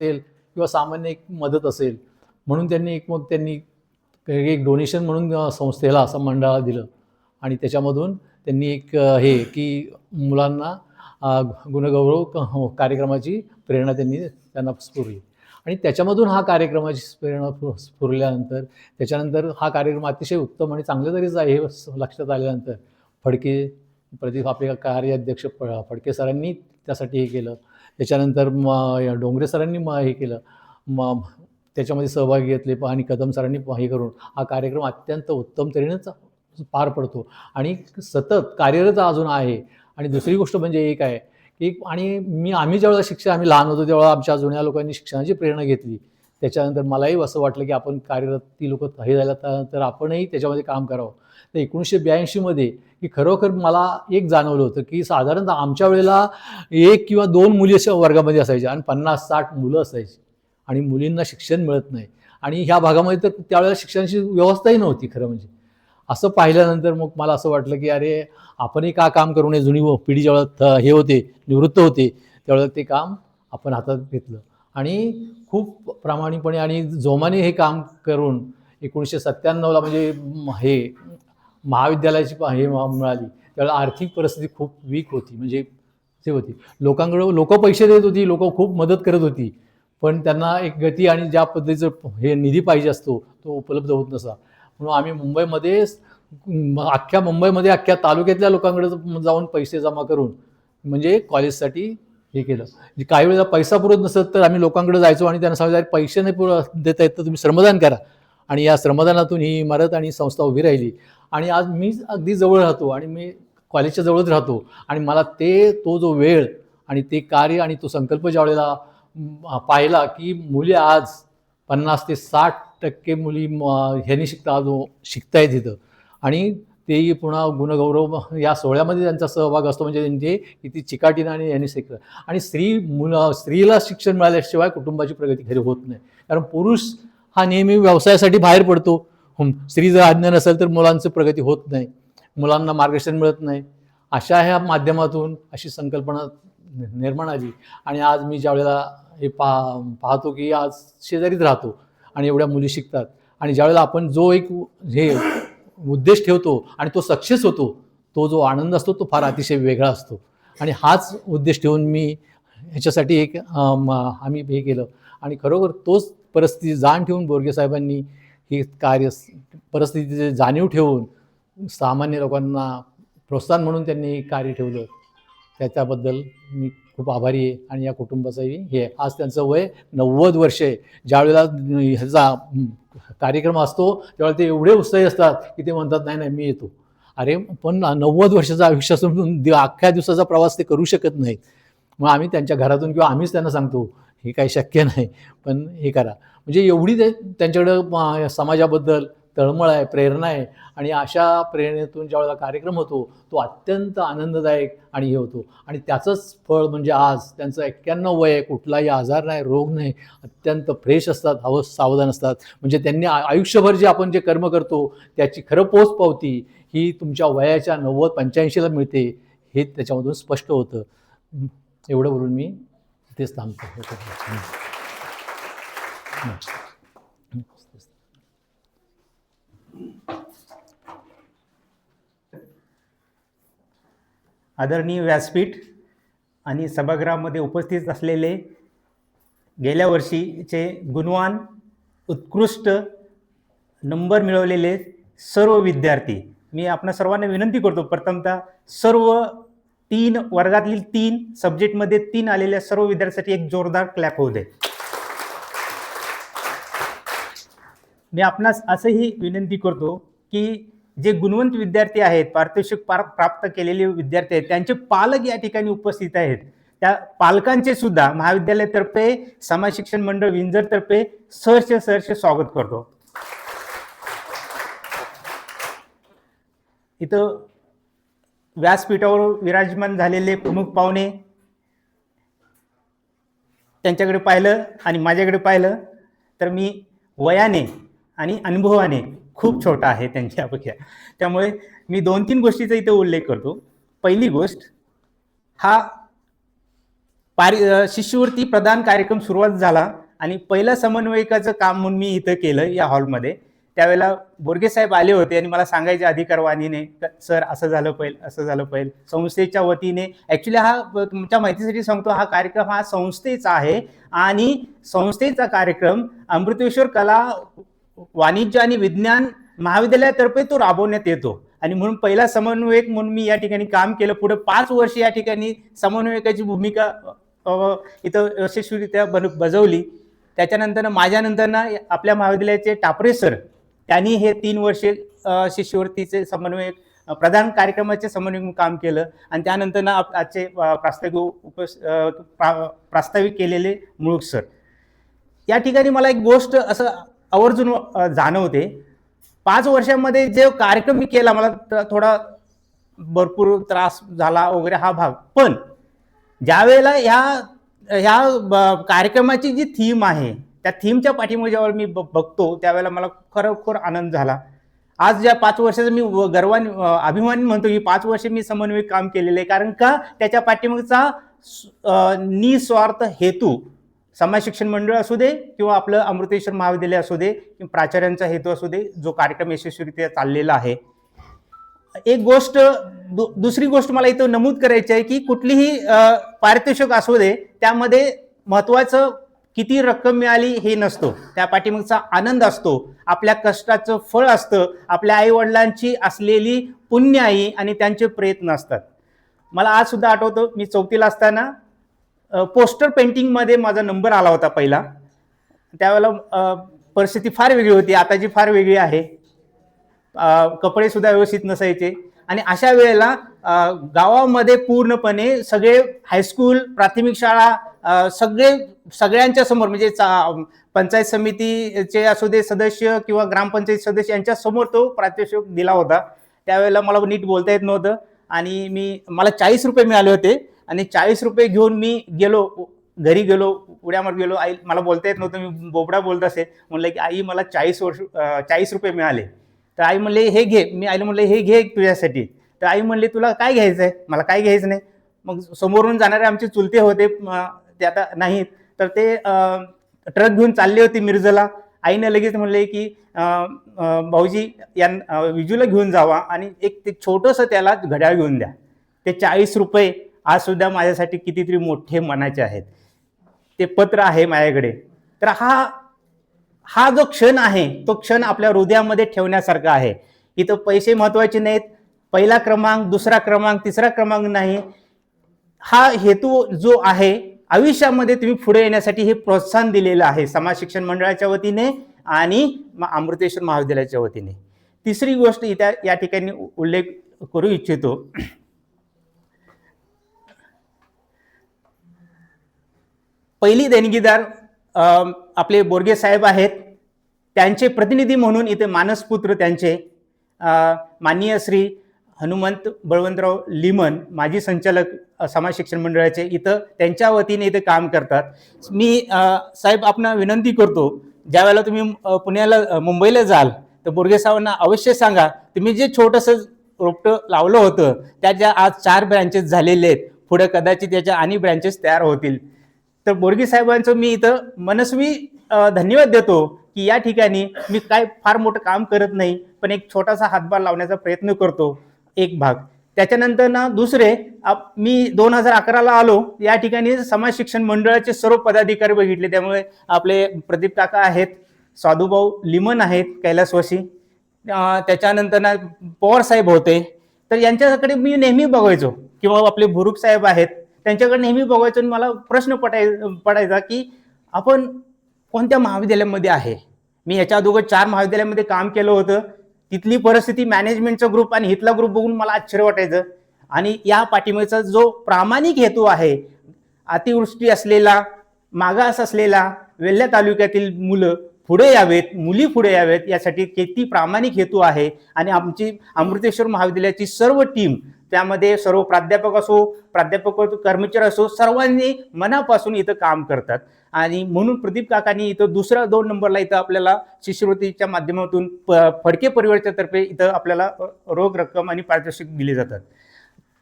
असेल किंवा सामान्य एक मदत असेल म्हणून त्यांनी एक डोनेशन म्हणून संस्थेला असं मंडळाला दिलं आणि त्याच्यामधून त्यांनी एक हे की मुलांना गुणगौरव कार्यक्रमाची प्रेरणा त्यांना स्फुरली आणि त्याच्यामधून हा कार्यक्रमाची प्रेरणा स्फुरल्यानंतर त्याच्यानंतर हा कार्यक्रम अतिशय उत्तम आणि चांगल्या तऱ्हेचा हे लक्षात आल्यानंतर प्रदीप आपले कार्याध्यक्ष फडके सरांनी त्यासाठी हे केलं. त्याच्यानंतर डोंगरे सरांनी हे केलं, त्याच्यामध्ये सहभागी घेतले आणि कदम सरांनी हे करून हा कार्यक्रम अत्यंत उत्तम तऱ्हेनेच पार पडतो आणि सतत कार्यरत अजून आहे. आणि दुसरी गोष्ट म्हणजे एक आहे की आम्ही ज्यावेळेला आम्ही लहान होतो तेव्हा आमच्या जुन्या लोकांनी शिक्षणाची प्रेरणा घेतली. त्याच्यानंतर मलाही असं वाटलं की आपण कार्यरत ती लोक हे झालं तर आपणही त्याच्यामध्ये काम करावं. तर 1982 की खरोखर मला एक जाणवलं होतं की साधारणतः आमच्या वेळेला 1 किंवा 2 मुली अशा वर्गामध्ये असायच्या आणि 50-60 मुलं असायची आणि मुलींना शिक्षण मिळत नाही आणि ह्या भागामध्ये तर त्यावेळेला शिक्षणाची व्यवस्थाही नव्हती खरं म्हणजे. असं पाहिल्यानंतर मग मला असं वाटलं की अरे आपणही का काम करू नये. जुनी पिढी ज्यावेळेला हे होते निवृत्त होते त्यावेळेला ते काम आपण हातात घेतलं आणि खूप प्रामाणिकपणे आणि जोमाने हे काम करून 1997ला म्हणजे हे महाविद्यालयाची हे मिळाली. त्यावेळेला आर्थिक परिस्थिती खूप वीक होती म्हणजे ते होती. लोक पैसे देत होती, लोक खूप मदत करत होती, पण त्यांना एक गती आणि ज्या पद्धतीचं हे निधी पाहिजे असतो तो उपलब्ध होत नसा. म्हणून आम्ही मुंबईमध्ये अख्ख्या तालुक्यातल्या लोकांकडे जाऊन पैसे जमा करून म्हणजे कॉलेजसाठी हे केलं. काही वेळेला पैसा पुरत नसत तर आम्ही लोकांकडे जायचो आणि त्यांना सांगायचं पैसे नाही देता येत तर तुम्ही श्रमदान करा आणि या श्रमदानातून ही इमारत आणि संस्था उभी राहिली. आणि आज मी अगदी जवळ राहतो आणि मी कॉलेजच्या जवळच राहतो आणि मला तो जो वेळ आणि ते कार्य आणि तो संकल्प ज्या वेळेला पाहिला की मुली आज 50 ते 60% मुली ह्यांनी शिकतायत इथं आणि तेही पुन्हा गुणगौरव या सोहळ्यामध्ये त्यांचा सहभाग असतो म्हणजे त्यांचे किती चिकाटीनं आणि यांनी शिकलं. आणि स्त्रीला शिक्षण मिळाल्याशिवाय कुटुंबाची प्रगती खरी होत नाही. कारण पुरुष हा नेहमी व्यवसायासाठी बाहेर पडतो. स्त्री जर आज्ञा नसेल तर मुलांची प्रगती होत नाही, मुलांना मार्गदर्शन मिळत नाही. अशा ह्या माध्यमातून अशी संकल्पना निर्माण आली आणि आज मी ज्या वेळेला हे पाहतो की आज शेजारीच राहतो आणि एवढ्या मुली शिकतात आणि ज्यावेळेला आपण जो एक हे उद्देश ठेवतो आणि तो सक्सेस होतो तो जो आनंद असतो तो फार अतिशय वेगळा असतो. आणि हाच उद्देश ठेवून मी ह्याच्यासाठी आम्ही हे केलं आणि खरोखर तोच परिस्थिती जाण ठेवून बोरगे साहेबांनी ही परिस्थितीचे जाणीव ठेवून सामान्य लोकांना प्रोत्साहन म्हणून त्यांनी कार्य ठेवलं. त्याच्याबद्दल मी खूप आभारी आहे आणि या कुटुंबाचंही हे आज त्यांचं वय 90 वर्ष आहे. ज्यावेळेला ह्याचा कार्यक्रम असतो त्यावेळेला ते एवढे उत्साही असतात की ते म्हणतात नाही मी येतो. अरे पण 90 वर्षाचं आयुष्य असून अख्ख्या दिवसाचा प्रवास ते करू शकत नाहीत. मग आम्ही त्यांच्या घरातून किंवा आम्हीच त्यांना सांगतो हे काही शक्य नाही पण हे करा. म्हणजे एवढी त्यांच्याकडं समाजाबद्दल तळमळ आहे, प्रेरणा आहे आणि अशा प्रेरणेतून ज्यावेळेला कार्यक्रम होतो तो अत्यंत आनंददायक आणि हे होतो आणि त्याचंच फळ म्हणजे आज त्यांचं 91 वय आहे, कुठलाही आजार नाही, रोग नाही, अत्यंत फ्रेश असतात, सावधान असतात. म्हणजे त्यांनी आयुष्यभर जे आपण जे कर्म करतो त्याची खरं पोच पावती ही तुमच्या वयाच्या 90-85ला मिळते हे त्याच्यामधून स्पष्ट होतं. एवढं बोलून मी इथेच थांबतो. आदरणीय व्यासपीठ आणि सभागृहामध्ये उपस्थित असलेले गेल्या वर्षीचे गुणवान उत्कृष्ट नंबर मिळवलेले सर्व विद्यार्थी, मी आपणा सर्वांना विनंती करतो प्रथमतः सर्व 3 वर्गातील 3 सब्जेक्टमध्ये 3 आलेल्या सर्व विद्यार्थ्यांसाठी एक जोरदार क्लॅप होऊ दे. मी आपणास असंही विनंती करतो की जे गुणवंत विद्यार्थी आहेत, पारितोषिक प्राप्त केलेले विद्यार्थी आहेत, त्यांचे पालक या ठिकाणी उपस्थित आहेत. त्या पालकांचे सुद्धा महाविद्यालयातर्फे समाज शिक्षण मंडळ विंजरतर्फे सहर्ष स्वागत करतो. इथं व्यासपीठावर विराजमान झालेले प्रमुख पाहुणे, त्यांच्याकडे पाहिलं आणि माझ्याकडे पाहिलं तर मी वयाने आणि अनुभवाने खूप छोटा आहे त्यांच्यापेक्षा. त्यामुळे मी 2-3 गोष्टीचा इथे उल्लेख करतो. पहिली गोष्ट, हा शिष्यवृत्ती प्रदान कार्यक्रम सुरुवात झाला आणि पहिलं समन्वयकाचं काम म्हणून मी इथं केलं या हॉलमध्ये. त्यावेळेला बोरगे साहेब आले होते आणि मला सांगायचे अधिकारवाणीने, सर असं झालं पाहिजे, असं झालं पाहिजे. संस्थेच्या वतीने ॲक्च्युली हा तुमच्या माहितीसाठी सांगतो, हा कार्यक्रम हा संस्थेचा आहे आणि संस्थेचा कार्यक्रम अमृतेश्वर कला वाणिज्य आणि विज्ञान महाविद्यालयातर्फे तो राबवण्यात येतो आणि म्हणून पहिला समन्वयक म्हणून मी या ठिकाणी काम केलं. पुढे 5 वर्ष या ठिकाणी समन्वयकाची भूमिका इथं यशस्वीरित्या बजावली. त्याच्यानंतर माझ्यानंतर आपल्या महाविद्यालयाचे टापरे सर, त्यांनी हे 3 वर्षे शिष्यवृत्तीचे समन्वयक प्रधान कार्यक्रमाचे समन्वयक काम केलं आणि त्यानंतर आजचे प्रास्ताविक केलेले मुळूक सर. या ठिकाणी मला एक गोष्ट असं आवर्जून जाणवते, 5 वर्षामध्ये जे कार्यक्रम मी केला मला थोडा भरपूर त्रास झाला वगैरे हा भाग, पण ज्यावेळेला ह्या कार्यक्रमाची जी थीम आहे त्या थीमच्या पाठीमागे जेव्हा मी बघतो त्यावेळेला मला खरोखर आनंद झाला. आज ज्या 5 वर्षाचं मी गर्वाने अभिमान म्हणतो की 5 वर्षे मी समन्वय काम केलेलं आहे, कारण का त्याच्या पाठीमागचा निस्वार्थ हेतू समाज शिक्षण मंडळ असू दे किंवा आपलं अमृतेश्वर महाविद्यालय असू दे किंवा प्राचार्यांचा हेतू असू दे, जो कार्यक्रम यशस्वीरित्या चाललेला आहे. एक गोष्ट दुसरी गोष्ट मला इथं नमूद करायची आहे की कुठलीही पारितोषिक असू दे त्यामध्ये महत्वाचं किती रक्कम मिळाली हे नसतो, त्या पाठीमागचा आनंद असतो, आपल्या कष्टाचं फळ असतं, आपल्या आई वडिलांची असलेली पुण्याई आणि त्यांचे प्रयत्न असतात. मला आज सुद्धा आठवतं, मी 4थीला असताना पोस्टर पेंटिंगमध्ये माझा नंबर आला होता पहिला. त्यावेळेला परिस्थिती फार वेगळी होती, आताची फार वेगळी आहे. कपडे सुद्धा व्यवस्थित नसायचे आणि अशा वेळेला गावामध्ये पूर्णपणे सगळे हायस्कूल, प्राथमिक शाळा, सगळ्यांच्या समोर म्हणजे पंचायत समितीचे असू दे सदस्य किंवा ग्रामपंचायत सदस्य यांच्या समोर तो प्रात्यक्षिक दिला होता. त्यावेळेला मला नीट बोलता येत नव्हतं आणि मला 40 रुपये मिळाले होते आणि 40 रुपये घेऊन मी घरी गेलो, उड्या मारत गेलो. आई, मला बोलता येत नव्हतं, मी बोबडा बोलत असे. म्हणलं की आई मला 40 रुपये मिळाले. तर आई म्हणले हे घे. मी आईला म्हणलं हे घे तुझ्यासाठी. तर आई म्हणले तुला काय घ्यायचं आहे? मला काय घ्यायचं नाही. मग समोरून जाणारे आमचे चुलते होते, ते आता नाहीत, तर ते ट्रक घेऊन चालले होते मिरजला. आईने लगेच म्हणले की भाऊजी विजूला घेऊन जावा आणि एक छोटंसं त्याला घड्याळ घेऊन द्या. ते 40 रुपये आज सुद्धा माझ्यासाठी कितीतरी मोठे मनाचे आहेत. ते पत्र आहे माझ्याकडे. तर हा जो क्षण आहे तो क्षण आपल्या हृदयामध्ये ठेवण्यासारखा आहे. इथं पैसे महत्वाचे नाहीत, पहिला क्रमांक, दुसरा क्रमांक, तिसरा क्रमांक नाही. हा हेतू जो आहे आयुष्यामध्ये तुम्ही पुढे येण्यासाठी हे प्रोत्साहन दिलेलं आहे समाज शिक्षण मंडळाच्या वतीने आणि अमृतेश्वर महाविद्यालयाच्या वतीने. तिसरी गोष्ट या ठिकाणी उल्लेख करू इच्छितो. पहिली देणगीदार आपले बोरगे साहेब आहेत. त्यांचे प्रतिनिधी म्हणून इथे मानसपुत्र त्यांचे माननीय श्री हनुमंत बळवंतराव लिमन, माजी संचालक समाज शिक्षण मंडळाचे, इथं त्यांच्या वतीने इथे काम करतात. मी साहेब आपणाला विनंती करतो, ज्या वेळेला तुम्ही मुंबईला जाल तर बोरगे साहेबांना अवश्य सांगा, तुम्ही जे छोटंसं रोपटं लावलं होतं त्याच्या आज 4 ब्रँचेस झालेले आहेत. पुढे कदाचित त्याच्या आणि ब्रँचेस तयार होतील. तर बोरगे साहेबांचं मी इथं मनस्वी धन्यवाद देतो की या ठिकाणी मी काय फार मोठं काम करत नाही, पण एक छोटासा हातभार लावण्याचा प्रयत्न करतो. एक भाग. त्याच्यानंतर दुसरे, मी 2011ला आलो. या ठिकाणी समाज शिक्षण मंडळाचे सर्व पदाधिकारी बघितले. त्यामुळे आपले प्रदीप काका आहेत, साधूभाऊ लिमन आहेत कैलासवासी, त्याच्यानंतर पवार साहेब होते. तर यांच्याकडे मी नेहमी बघायचो किंवा आपले भुरुक साहेब आहेत त्यांच्याकडे नेहमी बघायचो आणि मला प्रश्न पडायचा की आपण कोणत्या महाविद्यालयामध्ये आहे. मी याच्या अगोदर 4 महाविद्यालयामध्ये काम केलं होतं. तिथली परिस्थिती, मॅनेजमेंटचा ग्रुप आणि हितला ग्रुप बघून मला आश्चर्य वाटायचं. आणि या पाठीमागचा जो प्रामाणिक हेतू आहे, अतिवृष्टी असलेला, मागास असलेला वेल्हा तालुक्यातील मुलं पुढे यावेत, मुली पुढे यावेत, यासाठी किती प्रामाणिक हेतू आहे. आणि आमची अमृतेश्वर महाविद्यालयाची सर्व टीम, त्यामध्ये सर्व प्राध्यापक असो, प्राध्यापक कर्मचारी असो, सर्वांनी मनापासून इथं काम करतात. आणि म्हणून प्रदीप काकांनी इथं दुसरा 2 नंबरला इथं आपल्याला शिष्यवृत्तीच्या माध्यमातून फडके परिवारातर्फे इथं आपल्याला रोख रक्कम आणि पारितोषिक दिले जातात.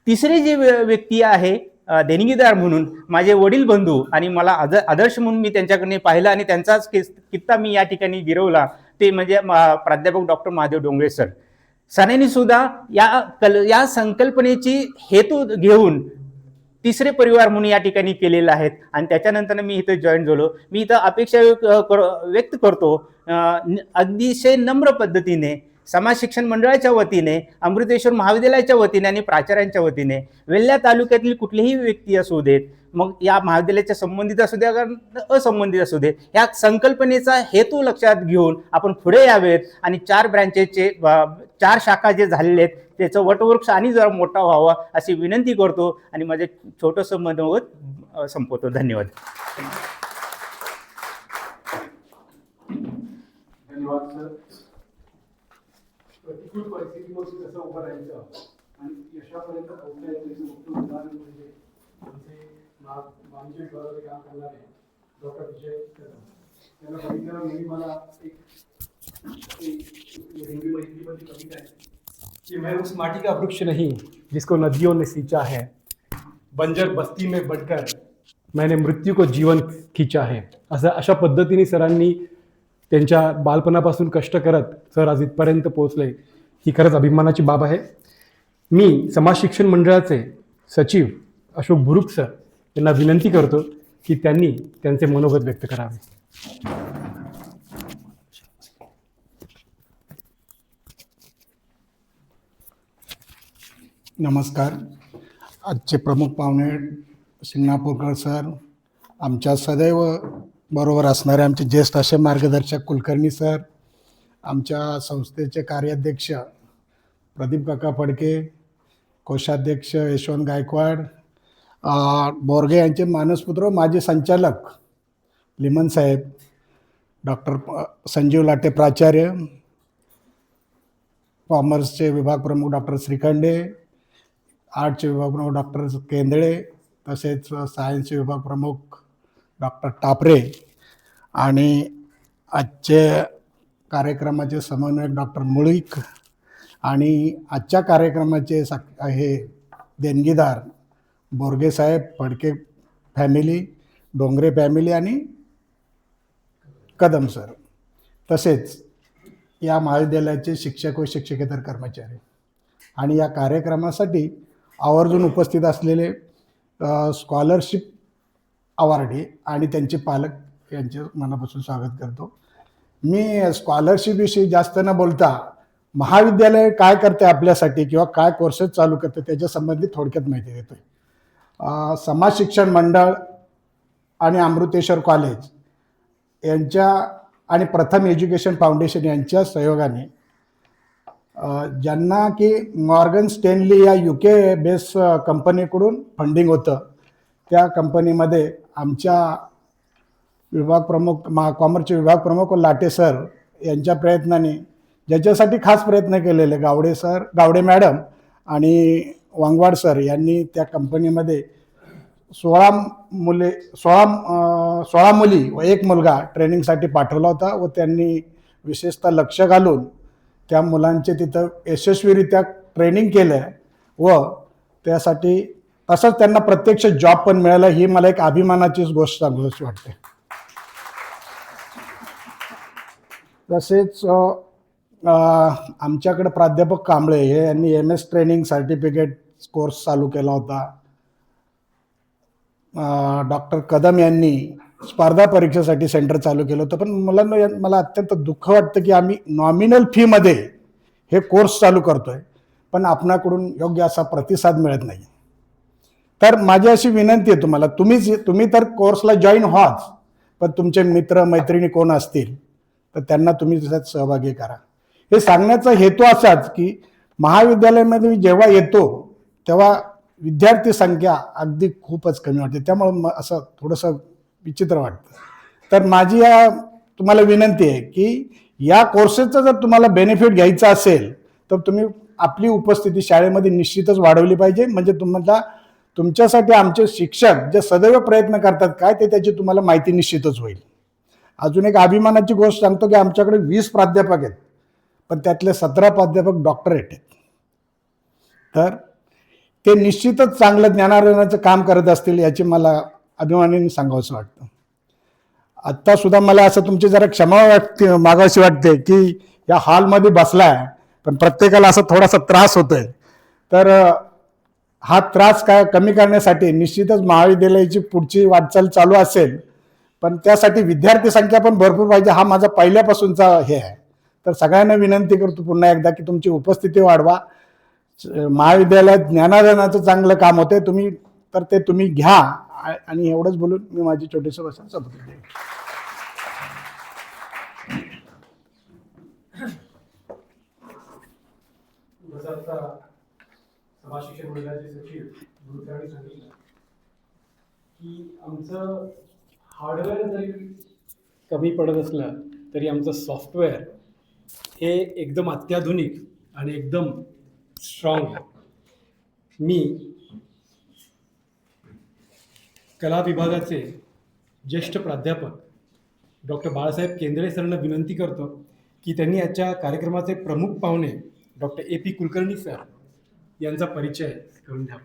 तिसरी जी व्यक्ती आहे देणगीदार म्हणून माझे वडील बंधू आणि मला आदर्श म्हणून मी त्यांच्याकडे पाहिलं आणि त्यांचाच किस्सा मी या ठिकाणी गिरवला, ते म्हणजे प्राध्यापक डॉक्टर महादेव डोंगरे सर. सरांनी सुद्धा या संकल्पनेची हेतू घेऊन तिसरे परिवार म्हणून या ठिकाणी केलेलं आहेत आणि त्याच्यानंतर मी इथं जॉईन झालो. मी इथं अपेक्षा व्यक्त करतो अतिशय नम्र पद्धतीने समाज शिक्षण मंडळाच्या वतीने, अमृतेश्वर महाविद्यालयाच्या वतीने आणि प्राचार्यांच्या वतीने वेल्हा तालुक्यातील कुठलीही व्यक्ती असू देत, मग या महाविद्यालयाच्या संबंधित असू द्या का असंबंधित असू देत, या संकल्पनेचा हेतू लक्षात घेऊन आपण पुढे यावेत आणि 4 ब्रँचेसचे 4 शाखा जे झालेले आहेत त्याचं वटवृक्ष आणि जरा मोठा व्हावा अशी विनंती करतो आणि माझे छोटंसं मनोगत संपवतो. धन्यवाद. धन्यवाद सर. प्रतिकूल परिस्थितीमध्ये कसं उभं राहायचं आणि यशापर्यंत पोहोचायचं याचं उत्तम उदाहरण म्हणजे आमचे मानवी विभागाचे काम करणारे डॉक्टर विजय कदम. त्यांना बघितल्यावर नेहमी मला एक हिंदी मैत्रीमध्ये कविता आहे कि मैं उस माटी का वृक्ष नहीं जिसको नदियों ने सींचा है, बंजर बस्ती में बढ़कर मैंने मृत्यू को जीवन खींचा है. अशा पद्धतीने सरांनी त्यांच्या बालपणापासून कष्ट करत सर आज इथपर्यंत पोहोचले, ही खरंच अभिमानाची बाब आहे. मी समाज शिक्षण मंडळाचे सचिव अशोक बुरुक सर यांना विनंती करतो की त्यांनी त्यांचे मनोगत व्यक्त करावे. नमस्कार. आजचे प्रमुख पाहुणे शिंगणापूरकर सर, आमच्या सदैव बरोबर असणारे आमचे ज्येष्ठ असे मार्गदर्शक कुलकर्णी सर, आमच्या संस्थेचे कार्याध्यक्ष प्रदीप काका फडके, कोषाध्यक्ष यशवंत गायकवाड, बोरगे यांचे मानसपुत्र माजी संचालक लिमन साहेब, डॉक्टर संजीव लाटे प्राचार्य, कॉमर्सचे विभाग प्रमुख डॉक्टर श्रीखंडे, आर्टचे विभाग प्रमुख डॉक्टर केंदळे, तसेच सायन्सचे विभाग प्रमुख डॉक्टर टापरे आणि आजचे कार्यक्रमाचे समन्वयक डॉक्टर मुळीक आणि आजच्या कार्यक्रमाचे हे देणगीदार बोरगे साहेब, फडके फॅमिली, डोंगरे फॅमिली आणि कदम सर, तसेच या महाविद्यालयाचे शिक्षक व शिक्षकेतर कर्मचारी आणि या कार्यक्रमासाठी आवर्जून उपस्थित असलेले स्कॉलरशिप अवॉर्डी आणि त्यांचे पालक यांचे मनापासून स्वागत करतो. मी स्कॉलरशिपविषयी जास्त न बोलता महाविद्यालय काय करते आपल्यासाठी किंवा काय कोर्सेस चालू करते त्याच्या संबंधी थोडक्यात माहिती देतो. समाज शिक्षण मंडळ आणि अमृतेश्वर कॉलेज यांच्या आणि प्रथम एज्युकेशन फाउंडेशन यांच्या सहयोगाने ज्यांना की मॉर्गन स्टॅनली या UK बेस कंपनीकडून फंडिंग होतं, त्या कंपनीमध्ये आमच्या विभाग प्रमुख कॉमर्सचे विभाग प्रमुख लाटे सर यांच्या प्रयत्नाने, ज्याच्यासाठी खास प्रयत्न केलेले गावडे मॅडम आणि वांगवाड सर यांनी त्या कंपनीमध्ये 16 मुली व 1 मुलगा ट्रेनिंगसाठी पाठवला होता व त्यांनी विशेषतः लक्ष घालून त्या मुलांचे तिथं यशस्वीरित्या ट्रेनिंग केलं व त्यासाठी तसंच त्यांना प्रत्यक्ष जॉब पण मिळाला. ही मला एक अभिमानाचीच गोष्ट सांगूशी वाटते. तसेच आमच्याकडे प्राध्यापक कांबळे हे यांनी MS ट्रेनिंग सर्टिफिकेट कोर्स चालू केला होता. डॉक्टर कदम यांनी स्पर्धा परीक्षेसाठी सेंटर चालू केलं होतं. पण मुलांना मला अत्यंत दुःख वाटतं की आम्ही नॉमिनल फीमध्ये हे कोर्स चालू करतोय पण आपणाकडून योग्य असा प्रतिसाद मिळत नाही. तर माझी अशी विनंती आहे तुम्हाला, तुम्ही तर कोर्सला जॉईन व्हाच, पण तुमचे मित्र मैत्रिणी कोण असतील तर त्यांना तुम्ही त्याच्यात सहभागी करा. हे सांगण्याचा हेतू असाच की महाविद्यालयामध्ये जेव्हा येतो तेव्हा विद्यार्थी संख्या अगदी खूपच कमी वाटते, त्यामुळे असं थोडंसं विचित्र वाटतं. तर माझी तुम्हाला विनंती आहे की या कोर्सेसचा जर तुम्हाला बेनिफिट घ्यायचा असेल तर तुम्ही आपली उपस्थिती शाळेमध्ये निश्चितच वाढवली पाहिजे. म्हणजे तुम्हाला तुमच्यासाठी आमचे शिक्षक जे सदैव प्रयत्न करतात काय ते त्याची तुम्हाला माहिती निश्चितच होईल. अजून एक अभिमानाची गोष्ट सांगतो की आमच्याकडे 20 प्राध्यापक आहेत पण त्यातले 17 प्राध्यापक डॉक्टरेट आहेत. तर ते निश्चितच चांगलं ज्ञानार्जनाचं काम करत असतील याची मला अभिमानाने सांगावंसं वाटतं. आत्ता सुद्धा मला असं तुमची जरा क्षमा मागावीशी वाटते की या हॉलमध्ये बसलाय पण प्रत्येकाला असं थोडासा त्रास होतोय. तर हा त्रास काय कमी करण्यासाठी निश्चितच महाविद्यालयाची पुढची वाटचाल चालू असेल, पण त्यासाठी विद्यार्थी संख्या पण भरपूर पाहिजे. हा माझा पहिल्यापासूनचा हे आहे. तर सगळ्यांना विनंती करतो पुन्हा एकदा की तुमची उपस्थिती वाढवा. महाविद्यालयात ज्ञानार्जनाचं चांगलं काम होते तुम्ही तर ते तुम्ही घ्या. आणि एवढंच बोलून मी माझी छोटीशी भाषण संपवतो. जसं आता सभा शिक्षण मंडळाचे सचिव गुरुकरांनी सांगितलं की आमचं हार्डवेअर जरी कमी पडत असलं तरी आमचं सॉफ्टवेअर हे एकदम अत्याधुनिक आणि एकदम स्ट्रॉंग आहे. मी कला विभागाचे ज्येष्ठ प्राध्यापक डॉक्टर बाळासाहेब केंद्रे सरांना विनंती करतो की त्यांनी आजच्या कार्यक्रमाचे प्रमुख पाहुणे डॉक्टर AP कुलकर्णी सर यांचा परिचय करून द्यावा.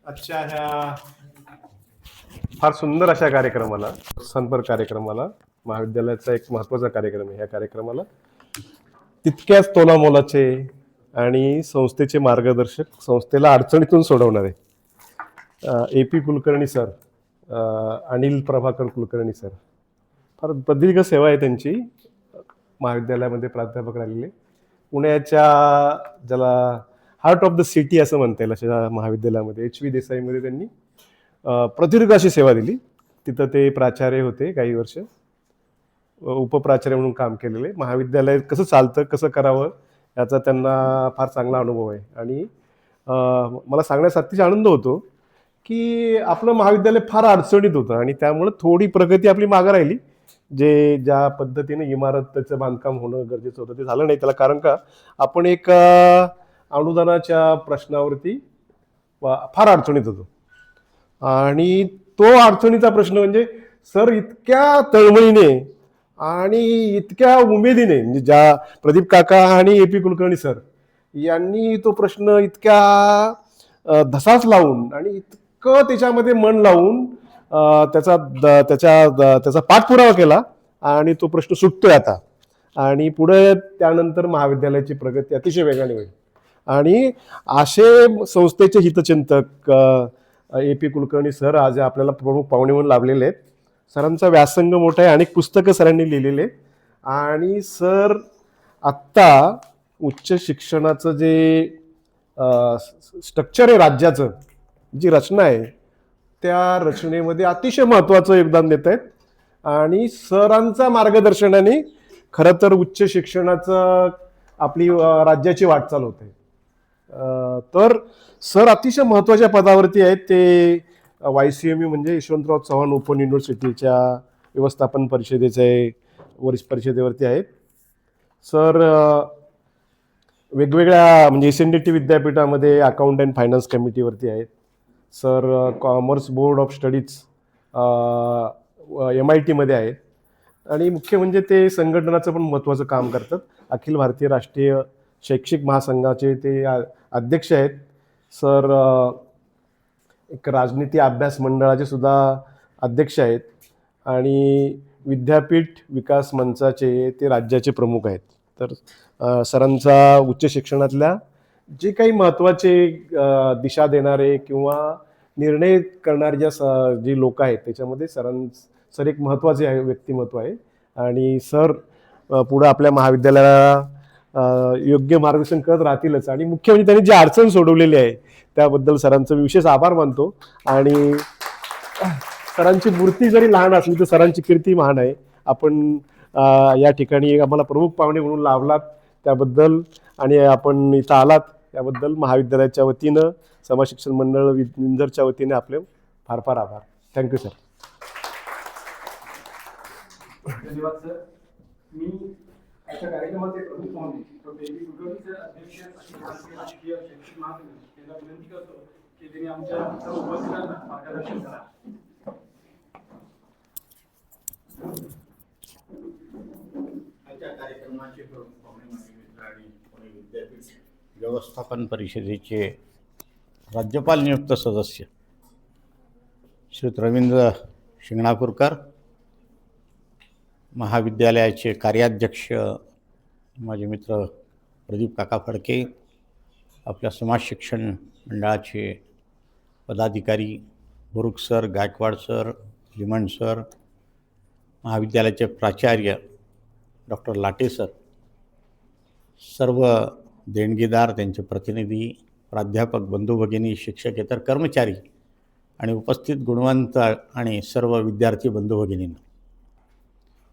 आजच्या ह्या फार सुंदर अशा कार्यक्रमाला, संपर्क कार्यक्रमाला, महाविद्यालयाचा एक महत्त्वाचा कार्यक्रम आहे. ह्या कार्यक्रमाला तितक्याच तोलामोलाचे आणि संस्थेचे मार्गदर्शक, संस्थेला अडचणीतून सोडवणारे AP Kulkarni sir, Anil Prabhakar Kulkarni sir, फार प्रदीर्घ सेवा आहे त्यांची. महाविद्यालयामध्ये प्राध्यापक राहिलेले, पुण्याच्या ज्याला हार्ट ऑफ द सिटी असं म्हणता येईल अशा महाविद्यालयामध्ये HV देसाईमध्ये त्यांनी प्रदीर्घ अशी सेवा दिली. तिथं ते प्राचार्य होते काही वर्ष, उपप्राचार्य म्हणून काम केलेले. महाविद्यालय कसं चालतं, कसं करावं याचा त्यांना फार चांगला अनुभव आहे. आणि मला सांगण्यास अतिशय आनंद होतो की आपलं महाविद्यालय फार अडचणीत होतं आणि त्यामुळं थोडी प्रगती आपली मागं राहिली. ज्या पद्धतीने इमारत त्याचं बांधकाम होणं गरजेचं होतं ते झालं नाही. त्याला कारण का आपण एक अनुदानाच्या प्रश्नावरती फार अडचणीत होतो. आणि तो अडचणीचा प्रश्न म्हणजे सर इतक्या तळमळीने आणि इतक्या उमेदीने, म्हणजे ज्या प्रदीप काका आणि AP कुलकर्णी सर यांनी तो प्रश्न इतक्या धसास लावून आणि इतकं त्याच्यामध्ये मन लावून त्याचा पाठपुरावा केला आणि तो प्रश्न सुटतोय आता. आणि पुढे त्यानंतर महाविद्यालयाची प्रगती अतिशय वेगाने होईल. आणि असे संस्थेचे हितचिंतक AP कुलकर्णी सर आज आपल्याला प्रमुख पाहुणे म्हणून लाभलेले आहेत. सरांचा व्यासंग मोठा आहे, अनेक पुस्तकं सरांनी लिहिलेले आहेत. आणि सर आत्ता उच्च शिक्षणाचं जे स्ट्रक्चर आहे, राज्याचं जी रचना आहे, त्या रचनेमध्ये अतिशय महत्त्वाचं योगदान देत आहेत. आणि सरांच्या मार्गदर्शनाने खरं तर उच्च शिक्षणाचं आपली राज्याची वाटचाल होते. तर सर अतिशय महत्त्वाच्या पदावरती आहेत. ते YCME म्हणजे यशवंतराव चव्हाण ओपन युनिव्हर्सिटीच्या व्यवस्थापन परिषदेचे वरिष्ठ परिषदेवरती आहेत. सर वेगवेगळ्या म्हणजे SNDT विद्यापीठामध्ये अकाउंट अँड फायनान्स कमिटीवरती आहेत. Sir commerce board of studies MIT मध्ये आहेत. आणि मुख्य म्हणजे ते संघटनाचं पण महत्त्वाचं काम करतात. अखिल भारतीय राष्ट्रीय शैक्षिक महासंघाचे ते अध्यक्ष आहेत. सर एक राजनीती अभ्यास मंडळाचे सुद्धा अध्यक्ष आहेत. आणि विद्यापीठ विकास मंचाचे ते राज्याचे प्रमुख आहेत. तर सरांचा उच्च शिक्षणातल्या जे काही महत्त्वाचे दिशा देणारे किंवा निर्णय करणारे जे लोक आहेत त्याच्यामध्ये सर एक महत्त्वाचे व्यक्तिमत्व आहे. आणि सर पुढं आपल्या महाविद्यालयाला योग्य मार्गदर्शन करत राहतीलच. आणि मुख्य म्हणजे त्यांनी जी अडचण सोडवलेली आहे त्याबद्दल सरांचं विशेष आभार मानतो. आणि सरांची मूर्ती जरी लहान असली तर सरांची कीर्ती महान आहे. आपण या ठिकाणी आम्हाला प्रमुख पाहुणे म्हणून लाभलात त्याबद्दल आणि आपण इथं आलात त्याबद्दल महाविद्यालयाच्या वतीनं, समाज शिक्षण मंडळ विंझरच्या वतीने आपले फार फार आभार. Thank you sir. धन्यवाद सर. मी आजच्या कार्यक्रमाचे प्रमुख पाहुणे डॉक्टर AP कुलकर्णी सर, अध्यक्ष अखिल भारतीय राष्ट्रीय शैक्षिक महासंघ यांना विनंती करतो की त्यांनी आमच्या सर्व उपस्थितांना मार्गदर्शन करा. आजच्या कार्यक्रमाचे प्रमुख पाहुणे माझे मित्र आणि पुणे विद्यापीठ व्यवस्थापन परिषदेचे राज्यपाल नियुक्त सदस्य श्री रवींद्र शिंगणापूरकर, महाविद्यालयाचे कार्याध्यक्ष माझे मित्र प्रदीप काका फडके, आपल्या समाज शिक्षण मंडळाचे पदाधिकारी बुरुक सर, गायकवाड सर, लिमण सर, महाविद्यालयाचे प्राचार्य डॉक्टर लाटे सर, सर्व देणगीदार, त्यांचे प्रतिनिधी, प्राध्यापक बंधू भगिनी, शिक्षकेतर कर्मचारी आणि उपस्थित गुणवंत आणि सर्व विद्यार्थी बंधू भगिनींना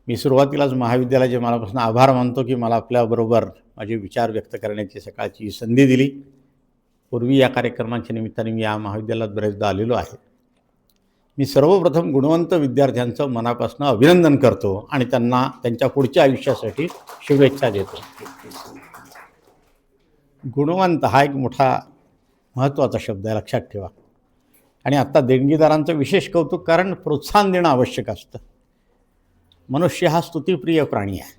मी सुरुवातीलाच महाविद्यालयाचे मनापासून आभार मानतो की मला आपल्याबरोबर माझे विचार व्यक्त करण्याची सकाळची संधी दिली. पूर्वी या कार्यक्रमाच्या निमित्ताने मी या महाविद्यालयात बरेचदा आलेलो आहे. मी सर्वप्रथम गुणवंत विद्यार्थ्यांचं मनापासून अभिनंदन करतो आणि त्यांना त्यांच्या पुढच्या आयुष्यासाठी शुभेच्छा देतो. गुणवंत हा एक मोठा महत्त्वाचा शब्द आहे, लक्षात ठेवा. आणि आत्ता देणगीदारांचं विशेष कौतुक, कारण प्रोत्साहन देणं आवश्यक असतं. मनुष्य हा स्तुतिप्रिय प्राणी आहे.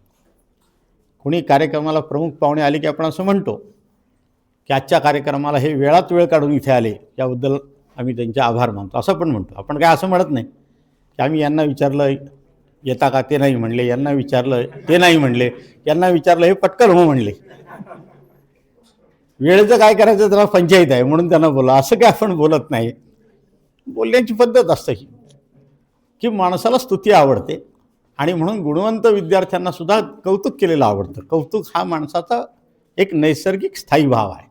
कोणी कार्यक्रमाला प्रमुख पाहुणे आले की आपण असं म्हणतो की आजच्या कार्यक्रमाला हे वेळात वेळ काढून इथे आले, याबद्दल आम्ही त्यांचे आभार मानतो, असं पण म्हणतो. आपण काय असं म्हणत नाही की आम्ही यांना विचारलं येता का, ते नाही म्हणले, यांना विचारलं ते नाही म्हणले, यांना विचारलं हे पटकन हो म्हणले. वेळेचं काय करायचं त्यांना पंचायत आहे म्हणून त्यांना बोला, असं काय आपण बोलत नाही. बोलण्याची पद्धत असते ही की माणसाला स्तुती आवडते आणि म्हणून गुणवंत विद्यार्थ्यांना सुद्धा कौतुक केलेलं आवडतं. कौतुक हा माणसाचा एक नैसर्गिक स्थायी भाव आहे.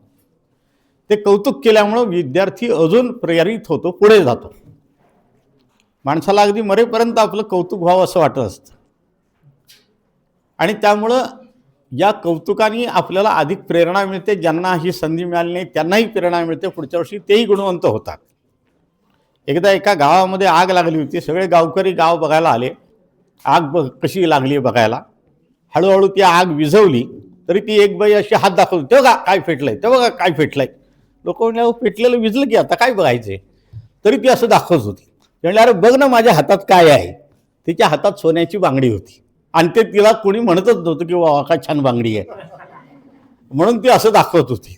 ते कौतुक केल्यामुळं विद्यार्थी अजून प्रेरित होतो, पुढे जातो. माणसाला अगदी मरेपर्यंत आपलं कौतुक व्हावं असं वाटत असतं आणि त्यामुळं या कौतुकाने आपल्याला अधिक प्रेरणा मिळते. ज्यांना ही संधी मिळाली नाही त्यांनाही प्रेरणा मिळते, पुढच्या वर्षी तेही गुणवंत होतात. एकदा एका गावामध्ये आग लागली होती. सगळे गावकरी गाव बघायला आले, आग कशी लागली बघायला. हळूहळू ती आग विझवली तरी ती एक बाई अशी हात दाखवली, ते बघा काय पेटलंय, ते बघा काय पेटलंय. लोक म्हणले पेटलेलं विझलं की आता काय बघायचंय, तरी ती असं दाखवत होती. ते म्हणले अरे बघ ना माझ्या हातात काय आहे. तिच्या हातात सोन्याची बांगडी होती आणि ते तिला कोणी म्हणतच नव्हतं की वा काय छान बांगडी आहे, म्हणून ती असं दाखवत होती.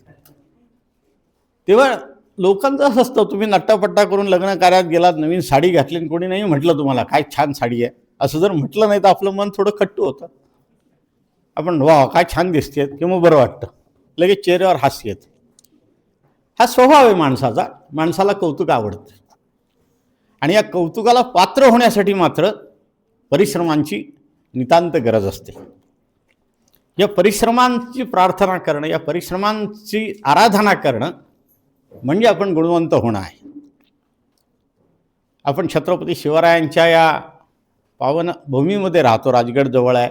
तेव्हा लोकांचं असं असतं, तुम्ही नट्टापट्टा करून लग्न कार्यात गेलात, नवीन साडी घातली आणि कोणी नाही म्हटलं तुम्हाला काय छान साडी आहे, असं जर म्हटलं नाही तर आपलं मन थोडं खट्टू होतं. आपण वा काय छान दिसते किंवा बरं वाटतं, लगेच चेहऱ्यावर हास्य येतं. हा स्वभाव आहे माणसाचा. माणसाला कौतुक आवडतं आणि या कौतुकाला पात्र होण्यासाठी मात्र परिश्रमांची नितांत गरज असते. या परिश्रमांची प्रार्थना करणं, या परिश्रमांची आराधना करणं म्हणजे आपण गुणवंत होणं आहे. आपण छत्रपती शिवरायांच्या या पावन भूमीमध्ये राहतो, राजगड जवळ आहे.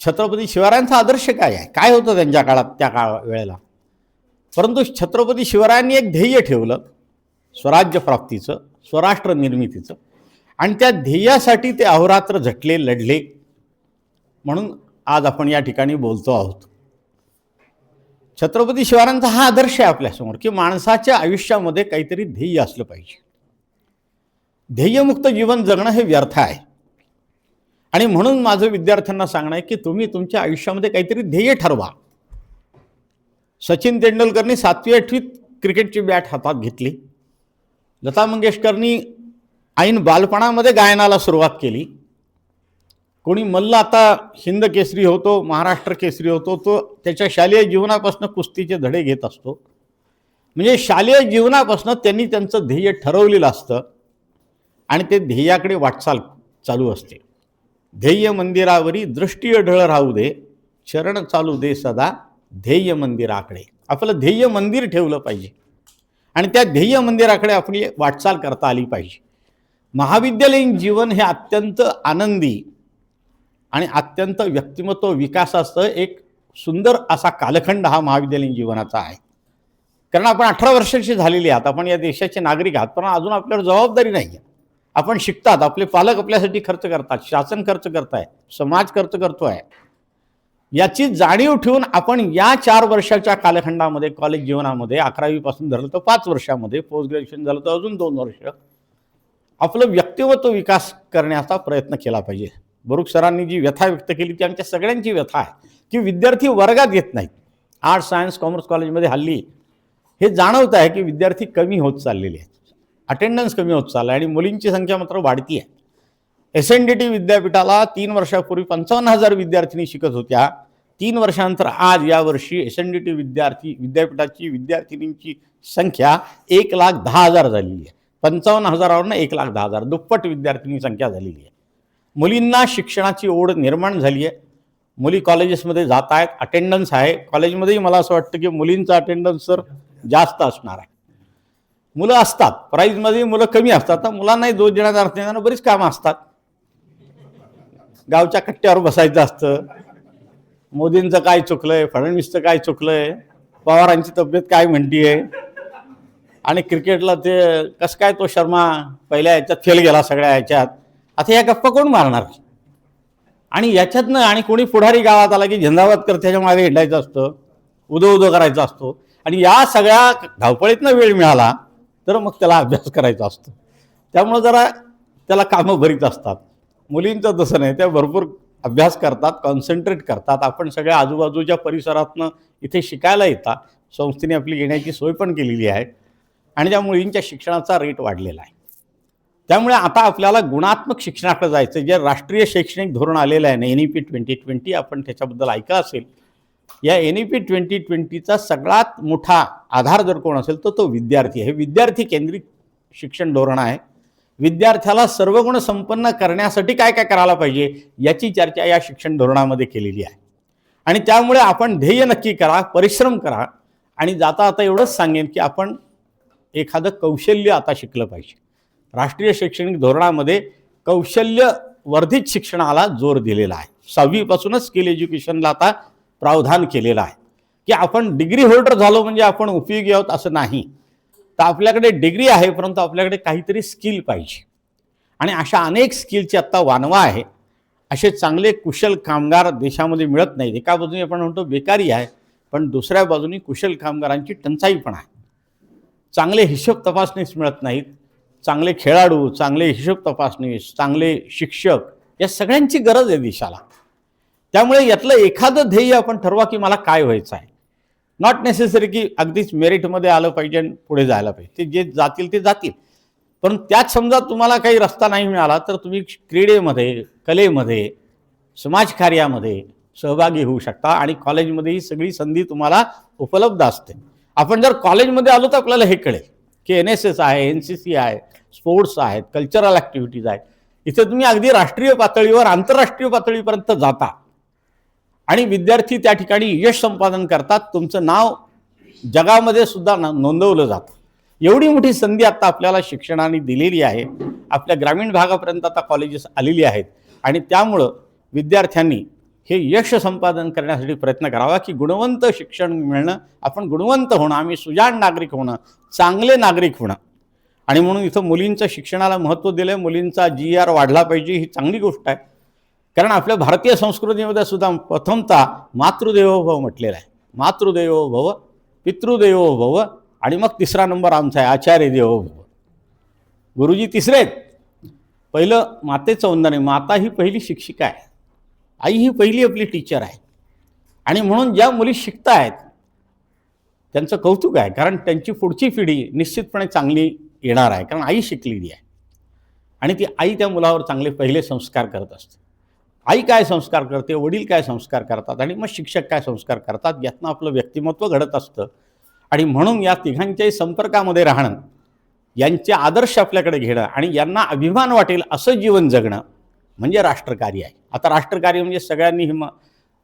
छत्रपती शिवरायांचा आदर्श काय आहे, काय होतं त्यांच्या काळात त्या वेळेला. परंतु छत्रपती शिवरायांनी एक ध्येय ठेवलं स्वराज्य प्राप्तीचं, स्वराष्ट्र निर्मितीचं, आणि त्या ध्येयासाठी ते अहोरात्र झटले, लढले. म्हणून आज आपण या ठिकाणी बोलतो आहोत. छत्रपती शिवरायांचा हा आदर्श आहे आपल्यासमोर की माणसाच्या आयुष्यामध्ये काहीतरी ध्येय असलं पाहिजे. ध्येयमुक्त जीवन जगणं हे व्यर्थ आहे. आणि म्हणून माझं विद्यार्थ्यांना सांगणं आहे की तुम्ही तुमच्या आयुष्यामध्ये काहीतरी ध्येय ठरवा. सचिन तेंडुलकरनी 7वी 8वीत क्रिकेटची बॅट हातात घेतली. लता मंगेशकरनी ऐन बालपणामध्ये गायनाला सुरुवात केली. कोणी मल्ल आता हिंद केसरी होतो, महाराष्ट्र केसरी होतो, तो त्याच्या शालेय जीवनापासून कुस्तीचे धडे घेत असतो. म्हणजे शालेय जीवनापासून त्यांनी त्यांचं ध्येय ठरवलेलं असतं आणि ते ध्येयाकडे वाटचाल चालू असते. ध्येय मंदिरावरी दृष्टी अढळ राहू दे, चरण चालू दे सदा ध्येय मंदिराकडे. आपलं ध्येय मंदिर ठेवलं पाहिजे आणि त्या ध्येय मंदिराकडे आपली वाटचाल करता आली पाहिजे. महाविद्यालयीन जीवन हे अत्यंत आनंदी आणि अत्यंत व्यक्तिमत्व विकासाचं एक सुंदर असा कालखंड हा महाविद्यालयीन जीवनाचा आहे. कारण आपण 18 वर्षाची झालेली आहात, आपण या देशाचे नागरिक आहात, पण अजून आपल्यावर जबाबदारी नाही आहे. आपण शिकतात, आपले पालक आपल्यासाठी खर्च करतात, शासन खर्च करत आहे, समाज खर्च करतो आहे. याची जाणीव ठेवून आपण या 4 वर्षाच्या कालखंडामध्ये, कॉलेज जीवनामध्ये 11वी पासून धरलं तर 5 वर्षामध्ये, पोस्ट ग्रॅज्युएशन झालं तर अजून 2 वर्ष, आपलं व्यक्तिमत्व विकास करण्याचा प्रयत्न केला पाहिजे. बरुख सरांनी जी व्यथा व्यक्त केली ती आमच्या सगळ्यांची व्यथा आहे की विद्यार्थी वर्गात येत नाहीत. आर्ट्स सायन्स कॉमर्स कॉलेजमध्ये हल्ली हे जाणवत आहे की विद्यार्थी कमी होत चाललेले आहेत, अटेंडन्स कमी होत चाललं आहे आणि मुलींची संख्या मात्र वाढती आहे. SNDT विद्यापीठाला 3 वर्षापूर्वी 55,000 विद्यार्थिनी शिकत होत्या. 3 वर्षानंतर आज यावर्षी SNDT विद्यापीठाची विद्यार्थिनींची संख्या 1,10,000 झालेली आहे. 55,000वरून 1,10,000, दुप्पट विद्यार्थिनी संख्या झालेली आहे. मुलींना शिक्षणाची ओढ निर्माण झाली आहे. मुली कॉलेजेसमध्ये जात आहेत, अटेंडन्स आहे. कॉलेजमध्येही मला असं वाटतं की मुलींचा अटेंडन्स तर जास्त असणार आहे. मुलं असतात, प्राईजमध्ये मुलं कमी असतात. तर मुलांनाही दोष देण्याचा अर्थ नाही, बरीच कामं असतात. गावच्या कट्ट्यावर बसायचं असतं, मोदींचं काय चुकलंय, फडणवीसचं काय चुकलंय, पवारांची तब्येत काय म्हणतीये, आणि क्रिकेटला ते कसं काय तो शर्मा पहिल्या ह्याच्यात फेल गेला सगळ्या ह्याच्यात. आता या गप्पा कोण मारणार? आणि याच्यातनं आणि कोणी पुढारी गावात आला की झंझावात कर त्याच्या मागे हिंडायचं असतं, उदो उदो करायचं असतो. आणि या सगळ्या धावपळीतनं वेळ मिळाला तर मग त्याला अभ्यास करायचा असतो. त्यामुळं जरा त्याला कामं भरीत असतात. मुलींचं तसं नाही, त्या भरपूर अभ्यास करतात, कॉन्सन्ट्रेट करतात. आपण सगळ्या आजूबाजूच्या परिसरातनं इथे शिकायला येतात. संस्थेने आपली येण्याची सोय पण केलेली आहे आणि त्या मुलींच्या शिक्षणाचा रेट वाढलेला आहे. त्यामुळे आता आपल्याला गुणात्मक शिक्षणाकडे जायचं. जे राष्ट्रीय शैक्षणिक धोरण आलेलं आहे ना, NEP 2020, आपण त्याच्याबद्दल ऐकलं असेल. या NEP 2020चा सगळ्यात मोठा आधार जर कोण असेल तर तो विद्यार्थी आहे. हे विद्यार्थी केंद्रित शिक्षण धोरण आहे. विद्यार्थ्याला सर्वगुण संपन्न करण्यासाठी काय काय करायला पाहिजे याची चर्चा या शिक्षण धोरणामध्ये केलेली आहे. आणि त्यामुळे आपण ध्येय नक्की करा, परिश्रम करा. आणि जाता आता एवढंच सांगेन की आपण एखादं कौशल्य आता शिकलं पाहिजे. राष्ट्रीय शैक्षणिक धोरणामध्ये कौशल्यवर्धित शिक्षणाला जोर दिलेला आहे. 6वीपासूनच स्किल एज्युकेशनला आता प्रावधान केलेलं आहे की आपण डिग्री होल्डर झालो म्हणजे आपण उपयोगी आहोत असं नाही. तर आपल्याकडे डिग्री आहे परंतु आपल्याकडे काहीतरी स्किल पाहिजे. आणि अशा अनेक स्किलची आत्ता वानवा आहे. असे चांगले कुशल कामगार देशामध्ये मिळत नाहीत. एका बाजूने आपण म्हणतो बेकारी आहे, पण दुसऱ्या बाजूने कुशल कामगारांची टंचाई पण आहे. चांगले हिशोब तपासणीस मिळत नाहीत. चांगले खेळाडू, चांगले हिशोब तपासणीस, चांगले शिक्षक, या सगळ्यांची गरज आहे देशाला. त्यामुळे यातलं एखादं ध्येय आपण ठरवा की मला काय व्हायचं आहे. नॉट नेसेसरी की अगदीच मेरिटमध्ये आलं पाहिजे आणि पुढे जायला पाहिजे. ते जे जातील ते जातील. पण त्यात समजा तुम्हाला काही रस्ता नाही मिळाला तर तुम्ही क्रीडेमध्ये, कलेमध्ये, समाजकार्यामध्ये सहभागी होऊ शकता. आणि कॉलेजमध्ये ही सगळी संधी तुम्हाला उपलब्ध असते. आपण जर कॉलेजमध्ये आलो तर आपल्याला हे कळेल की NSS आहे, NCC आहे, स्पोर्ट्स आहेत, कल्चरल ॲक्टिव्हिटीज आहेत. इथे तुम्ही अगदी राष्ट्रीय पातळीवर, आंतरराष्ट्रीय पातळीपर्यंत जाता आणि विद्यार्थी त्या ठिकाणी यश संपादन करतात. तुमचं नाव जगामध्ये सुद्धा नोंदवलं जातं. एवढी मोठी संधी आता आपल्याला शिक्षणाने दिलेली आहे. आपल्या ग्रामीण भागापर्यंत आता कॉलेजेस आलेली आहेत. आणि त्यामुळं विद्यार्थ्यांनी हे यश संपादन करण्यासाठी प्रयत्न करावा की गुणवंत शिक्षण मिळणं, आपण गुणवंत होणं, आम्ही सुजाण नागरिक होणं, चांगले नागरिक होणं. आणि म्हणून इथं मुलींचं शिक्षणाला महत्त्व दिलं. मुलींचा GR वाढला पाहिजे, ही चांगली गोष्ट आहे. कारण आपल्या भारतीय संस्कृतीमध्ये सुद्धा प्रथमतः मातृदेवो भव म्हटलेलं आहे. मातृदेवो भव, पितृदेवो भव, आणि मग 3रा नंबर आमचा आहे आचार्य देवो भव. गुरुजी 3रे आहेत. पहिलं मातेचं वंदन आहे. माता ही पहिली शिक्षिका आहे. आई ही पहिली आपली टीचर आहे. आणि म्हणून ज्या मुली शिकत आहेत त्यांचं कौतुक आहे. कारण त्यांची पुढची पिढी निश्चितपणे चांगली येणार आहे. कारण आई शिकलेली आहे आणि ती आई त्या मुलावर चांगले पहिले संस्कार करत असते. आई काय संस्कार करते, वडील काय संस्कार करतात आणि मग शिक्षक काय संस्कार करतात, यातनं आपलं व्यक्तिमत्व घडत असतं. आणि म्हणून या तिघांच्याही संपर्कामध्ये राहणं, यांचे आदर्श आपल्याकडे घेणं आणि यांना अभिमान वाटेल असं जीवन जगणं म्हणजे राष्ट्रकार्य आहे. आता राष्ट्रकार्य म्हणजे सगळ्यांनी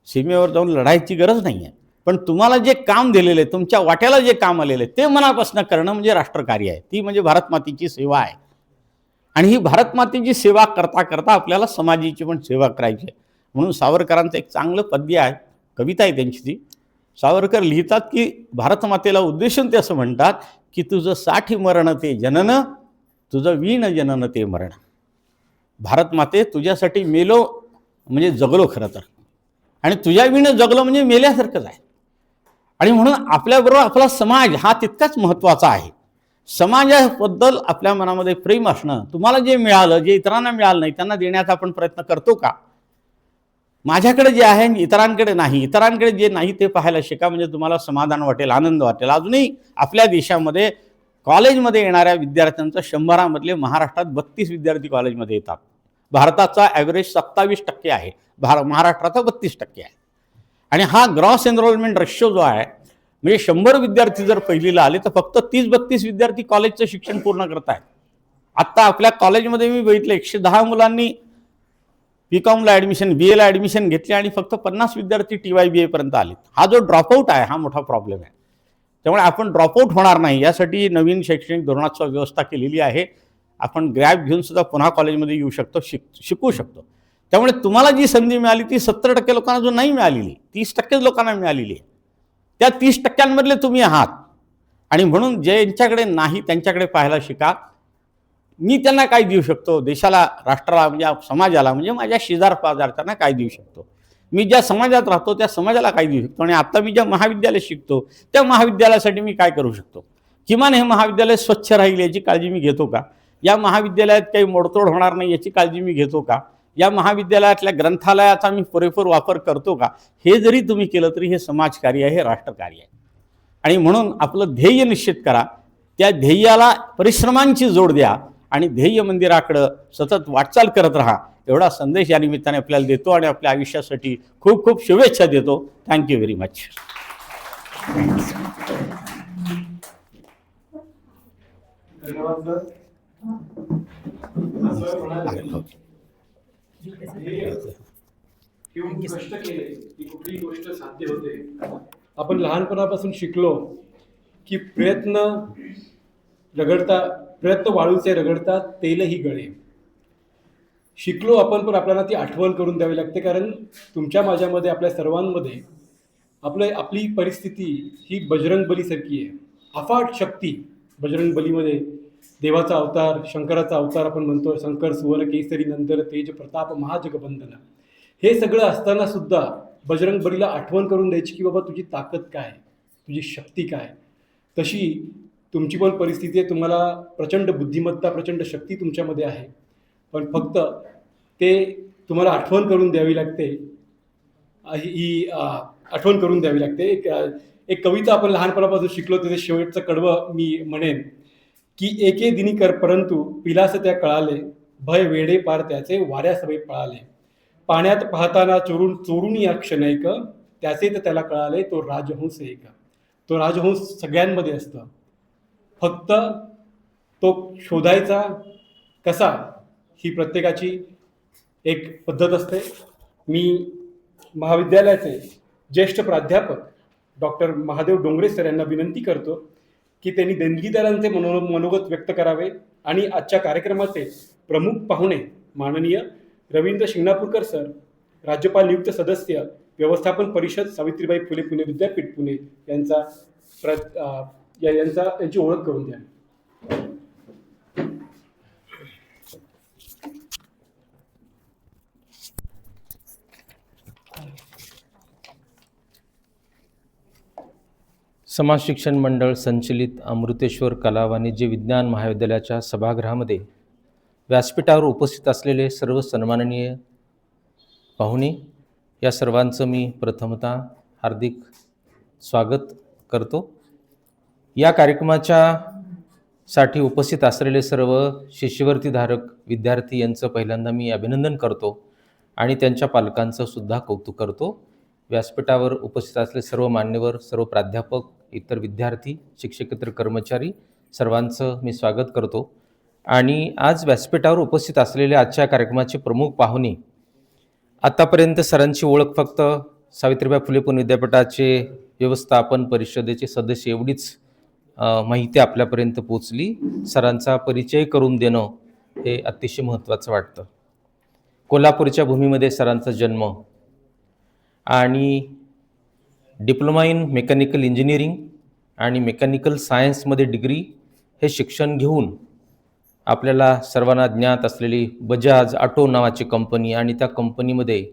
सीमेवर जाऊन लढायची गरज नाही आहे. पण तुम्हाला जे काम दिलेलं आहे, तुमच्या वाट्याला जे काम आलेलं आहे ते मनापासून करणं म्हणजे राष्ट्रकार्य आहे. ती म्हणजे भारतमातेची सेवा आहे. आणि ही भारतमातेची सेवा करता करता आपल्याला समाजाची पण सेवा करायची आहे. म्हणून सावरकरांचं एक चांगलं पद्य आहे, कविता आहे त्यांची. ती सावरकर लिहितात की भारतमातेला उद्देशून ते असं म्हणतात की तुझं 60 मरण ते जनन, तुझं 20 जनन ते मरण. भारतमाते तुझ्यासाठी मेलो म्हणजे जगलो खरं तर, आणि तुझ्या विणं जगलो म्हणजे मेल्यासारखंच आहे. आणि म्हणून आपल्याबरोबर आपला समाज हा तितकाच महत्त्वाचा आहे. समाजाबद्दल आपल्या मनामध्ये प्रेम असणं, तुम्हाला जे मिळालं, जे इतरांना मिळालं नाही त्यांना देण्याचा आपण प्रयत्न करतो का? माझ्याकडे जे आहे इतरांकडे नाही, इतरांकडे जे नाही ते पाहायला शिका, म्हणजे तुम्हाला समाधान वाटेल, आनंद वाटेल. अजूनही आपल्या देशामध्ये कॉलेजमध्ये येणाऱ्या विद्यार्थ्यांचं 100मधले महाराष्ट्रात 32 विद्यार्थी कॉलेजमध्ये येतात. भारताचा ॲव्हरेज 27% आहे, महाराष्ट्राचा 32% आहे. आणि हा ग्रॉस एनरोलमेंट रेशो जो आहे, म्हणजे 100 विद्यार्थी जर पहिलीला आले तर फक्त 30-32 विद्यार्थी कॉलेजचं शिक्षण पूर्ण करत आहेत. आत्ता आपल्या कॉलेजमध्ये मी बघितलं 110 मुलांनी BComला ॲडमिशन, BAला ॲडमिशन घेतले आणि फक्त 50 विद्यार्थी TYBA पर्यंत आले. हा जो ड्रॉपआउट आहे हा मोठा प्रॉब्लेम आहे. त्यामुळे आपण ड्रॉपआउट होणार नाही यासाठी नवीन शैक्षणिक धोरणाची व्यवस्था केलेली आहे. आपण ग्रॅब घेऊन सुद्धा पुन्हा कॉलेजमध्ये येऊ शकतो, शिकू शकतो. त्यामुळे तुम्हाला जी संधी मिळाली ती 70% लोकांना जो नाही मिळालेली, 30% लोकांना मिळालेली आहे. त्या 30%मधले तुम्ही आहात. आणि म्हणून ज्यांच्याकडे नाही त्यांच्याकडे पाहायला शिका. मी त्यांना काय देऊ शकतो, देशाला, राष्ट्राला, म्हणजे समाजाला, म्हणजे माझ्या शेजार पाजारच्यांना काय देऊ शकतो, मी ज्या समाजात राहतो त्या समाजाला काय देऊ शकतो, आणि आता मी ज्या महाविद्यालयात शिकतो त्या महाविद्यालयासाठी मी काय करू शकतो. किमान हे महाविद्यालय स्वच्छ राहील याची काळजी मी घेतो का? या महाविद्यालयात काही मोडतोड होणार नाही याची काळजी मी घेतो का? या महाविद्यालयातल्या ग्रंथालयाचा मी पुरेपूर वापर करतो का? हे जरी तुम्ही केलं तरी हे समाजकार्य आहे, हे राष्ट्रकार्य आहे. आणि म्हणून आपलं ध्येय निश्चित करा, त्या ध्येयाला परिश्रमांची जोड द्या आणि ध्येय मंदिराकडं सतत वाटचाल करत राहा, एवढा संदेश या निमित्ताने आपल्याला देतो आणि आपल्या आयुष्यासाठी खूप खूप शुभेच्छा देतो. Thank you very much. कष्ट केले की कुठली गोष्ट साध्य होते. आपण लहानपणापासून शिकलो की प्रयत्न वाळूचे रगडता तेलही गळे. शिकलो आपण, पण आपल्याला ती आठवण करून द्यावी लागते. कारण तुमच्या माझ्यामध्ये, आपल्या सर्वांमध्ये आपली परिस्थिती ही बजरंग बलीसारखी आहे. अफाट शक्ती बजरंग बलीमध्ये, देवाचा अवतार, शंकराचा अवतार आपण म्हणतो, शंकर सुवर्ण केसरी नंदन तेज प्रताप महाजगबंधन. हे सगळं असताना सुद्धा बजरंग बलीला आठवण करून द्यायची की बाबा तुझी ताकद काय, तुझी शक्ती काय. तशी तुमची पण परिस्थिती आहे. तुम्हाला प्रचंड बुद्धिमत्ता, प्रचंड शक्ती तुमच्यामध्ये आहे, पण फक्त ते तुम्हाला आठवण करून द्यावी लागते. ही आठवण करून द्यावी लागते. एक कविता आपण लहानपणापासून शिकलो, त्याचे शेवटचं कडवं मी म्हणेन की एके दिनी कर परंतु पिलास त्या कळाले, भय वेडे पार त्याचे वाऱ्या सभे पळाले. पाण्यात पाहताना चोरून या क्षणैक, त्याचे तर त्याला कळाले तो राजहंस एक. तो राजहंस सगळ्यांमध्ये असतं, फक्त तो शोधायचा कसा ही प्रत्येकाची एक पद्धत असते. मी महाविद्यालयाचे ज्येष्ठ प्राध्यापक डॉक्टर महादेव डोंगरे सर यांना विनंती करतो की त्यांनी देणगीदारांचे मनोगत व्यक्त करावे आणि आजच्या कार्यक्रमाचे प्रमुख पाहुणे माननीय रवींद्र शिंगणापूरकर सर, राज्यपाल नियुक्त सदस्य, व्यवस्थापन परिषद, सावित्रीबाई फुले पुणे विद्यापीठ पुणे यांची ओळख करून द्या. समाज शिक्षण मंडळ संचलित अमृतेश्वर कला वाणिज्य विज्ञान महाविद्यालयाच्या सभागृहामध्ये व्यासपीठावर उपस्थित असलेले सर्व सन्माननीय पाहुणे, या सर्वांचं मी प्रथमतः हार्दिक स्वागत करतो. या कार्यक्रमासाठी उपस्थित असलेले सर्व शिष्यवृत्तीधारक विद्यार्थी यांचं पहिल्यांदा मी अभिनंदन करतो आणि त्यांच्या पालकांचं सुद्धा कौतुक करतो. व्यासपीठावर उपस्थित असलेले सर्व मान्यवर, सर्व प्राध्यापक, इतर विद्यार्थी, शिक्षकेतर कर्मचारी सर्वांचं मी स्वागत करतो. आणि आज व्यासपीठावर उपस्थित असलेले आजच्या कार्यक्रमाचे प्रमुख पाहुणे, आतापर्यंत सरांची ओळख फक्त सावित्रीबाई फुले पुणे विद्यापीठाचे व्यवस्थापन परिषदेचे सदस्य एवढीच माहिती आपल्यापर्यंत पोचली. सरांचा परिचय करून देणं हे अतिशय महत्त्वाचं वाटतं. कोल्हापूरच्या भूमीमध्ये सरांचा जन्म आणि डिप्लोमा इन मेकॅनिकल इंजिनिअरिंग आणि मेकॅनिकल सायन्समध्ये डिग्री हे शिक्षण घेऊन आपल्याला सर्वांना ज्ञात असलेली बजाज ऑटो नावाची कंपनी आणि त्या कंपनीमध्ये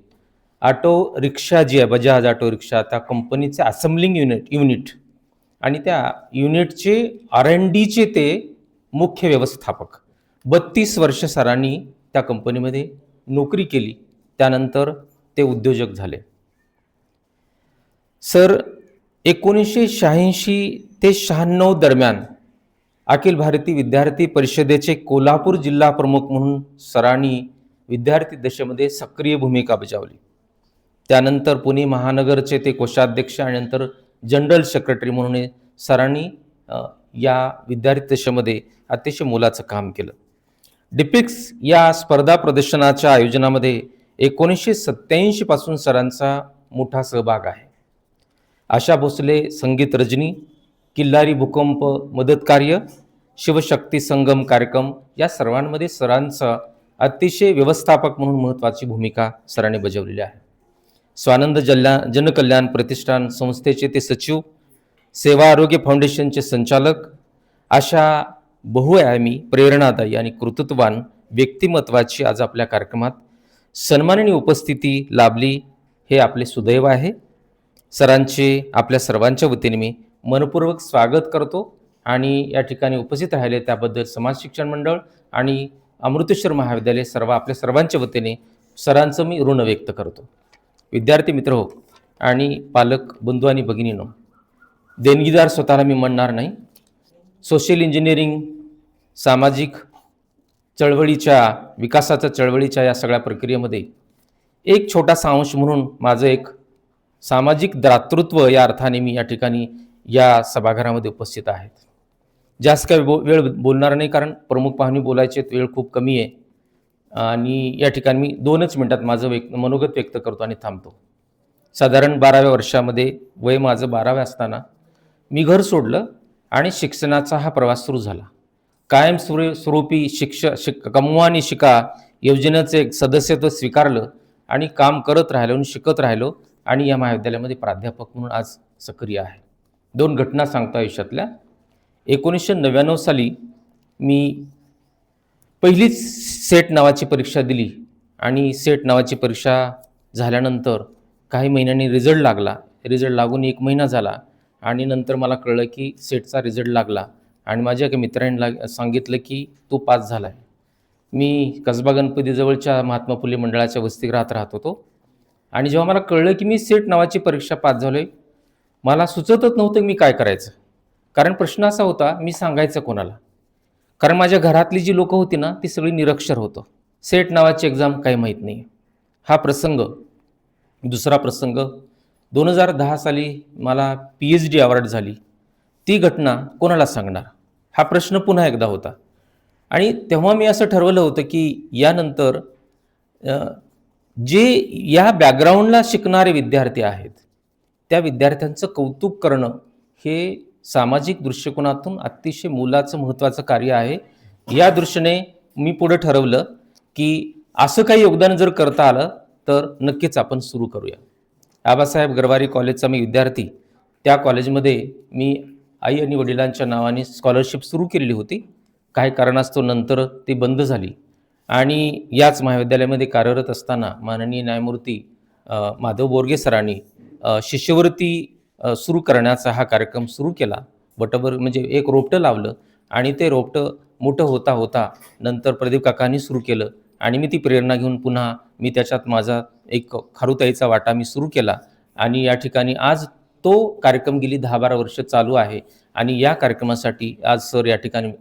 ऑटो रिक्षा जी आहे, बजाज ऑटो रिक्षा, त्या कंपनीचे असेंब्लिंग युनिट आणि त्या युनिटचे R&Dचे ते मुख्य व्यवस्थापक. 32 वर्ष सरांनी त्या कंपनीमध्ये नोकरी केली. त्यानंतर ते उद्योजक झाले. सर 1986 ते 96 दरम्यान अखिल भारतीय विद्यार्थी परिषदेचे कोल्हापूर जिल्हा प्रमुख म्हणून सरांनी विद्यार्थी दशेमध्ये सक्रिय भूमिका बजावली. त्यानंतर पुणे महानगरचे ते कोषाध्यक्ष आणि नंतर जनरल सेक्रेटरी म्हणून सरांनी या विद्यार्थी दशेमध्ये अतिशय मोलाचं काम केलं. डिपिक्स या स्पर्धा प्रदर्शनाच्या आयोजनामध्ये 1987 पासून सरांचा मोठा सहभाग आहे. आशा भोसले संगीत रजनी, किल्लारी भूकंप मदत कार्य, शिवशक्ती संगम कार्यक्रम या सर्वांमध्ये सरांचा अतिशय व्यवस्थापक म्हणून महत्त्वाची भूमिका सरांनी बजावलेली आहे. स्वानंद जनकल्याण प्रतिष्ठान संस्थेचे ते सचिव, सेवा आरोग्य फाउंडेशनचे संचालक, अशा बहुआयामी प्रेरणादायी आणि कर्तृत्ववान व्यक्तिमत्वाची आज आपल्या कार्यक्रमात सन्माननीय उपस्थिती लाभली हे आपले सुदैव आहे. सरांचे आपल्या सर्वांच्या वतीने मी मनपूर्वक स्वागत करतो आणि या ठिकाणी उपस्थित राहिले त्याबद्दल समाज शिक्षण मंडळ आणि अमृतेश्वर महाविद्यालय आपल्या सर्वांच्या वतीने सरांचं मी ऋण व्यक्त करतो. विद्यार्थी मित्र हो आणि पालक बंधू आणि भगिनींनो, देणगीदार स्वतःला मी म्हणणार नाही. सोशल इंजिनिअरिंग, सामाजिक चळवळीच्या विकासाच्या चळवळीच्या या सगळ्या प्रक्रियेमध्ये एक छोटासा अंश म्हणून माझं एक सामाजिक दातृत्व या अर्थाने मी या ठिकाणी या सभागृहामध्ये उपस्थित आहेत. जास्त काय वेळ बोलणार नाही कारण प्रमुख पाहुणे बोलायचे वेळ खूप कमी आहे आणि या ठिकाणी मी 2च मिनिटात माझं मनोगत व्यक्त करतो आणि थांबतो. साधारण 12व्या वर्षामध्ये वय माझं 12व्या असताना मी घर सोडलं आणि शिक्षणाचा हा प्रवास सुरू झाला. कायम स्वरूपी कमवा आणि शिका योजनेचं एक सदस्यत्व स्वीकारलं आणि काम करत राहिलो आणि शिकत राहिलो आणि या महाविद्यालयामध्ये प्राध्यापक म्हणून आज सक्रिय आहे. 2 घटना सांगतो आयुष्यातल्या. 1999 साली मी पहिलीच सेट नावाची परीक्षा दिली आणि सेट नावाची परीक्षा झाल्यानंतर काही महिन्यांनी रिझल्ट लागला. रिझल्ट लागून 1 महिना झाला आणि नंतर मला कळलं की सेटचा रिझल्ट लागला आणि माझ्या एका मित्रांनी सांगितलं की तू पास झाला आहे. मी कसबा गणपतीजवळच्या महात्मा फुले मंडळाच्या वसतिगृहात राहत होतो आणि जेव्हा मला कळलं की मी सेट नावाची परीक्षा पास झालो आहे, मला सुचतच नव्हतं की मी काय करायचं. कारण प्रश्न असा होता, मी सांगायचं कोणाला. कारण माझ्या घरातली जी लोकं होती ना ती सगळी निरक्षर होतं. सेट नावाची एक्झाम काही माहीत नाही. हा प्रसंग. दुसरा प्रसंग, 2010 साली मला PhD अवॉर्ड झाली. ती घटना कोणाला सांगणार हा प्रश्न पुन्हा एकदा होता. आणि तेव्हा मी असं ठरवलं होतं की यानंतर जे या बॅकग्राऊंडला शिकणारे विद्यार्थी आहेत त्या विद्यार्थ्यांचं कौतुक करणं हे सामाजिक दृष्टिकोनातून अतिशय मोलाचं महत्त्वाचं कार्य आहे. या दृष्टीने मी पुढे ठरवलं की असं काही योगदान जर करता आलं तर नक्कीच आपण सुरू करूया. आबासाहेब गरवारी कॉलेजचा मी विद्यार्थी. त्या कॉलेजमध्ये मी आई आणि वडिलांच्या नावाने स्कॉलरशिप सुरू केलेली होती. काही कारणास्तव नंतर ती बंद झाली आणि याच महाविद्यालयामध्ये कार्यरत असताना माननीय न्यायमूर्ती माधव बोरगे सरांनी शिष्यवृत्ती सुरू करण्याचा हा कार्यक्रम सुरू केला. बटवर म्हणजे एक रोपटं लावलं आणि ते रोपटं मोठं होता होता नंतर प्रदीप काकांनी सुरू केलं आणि मी ती प्रेरणा घेऊन पुन्हा मी त्याच्यात माझा एक खारुताईचा वाटा मी सुरू केला आणि या ठिकाणी आज तो कार्यक्रम गेली 10-12 वर्ष चालू आहे. आणि या कार्यक्रमासाठी आज सर या ठिकाणी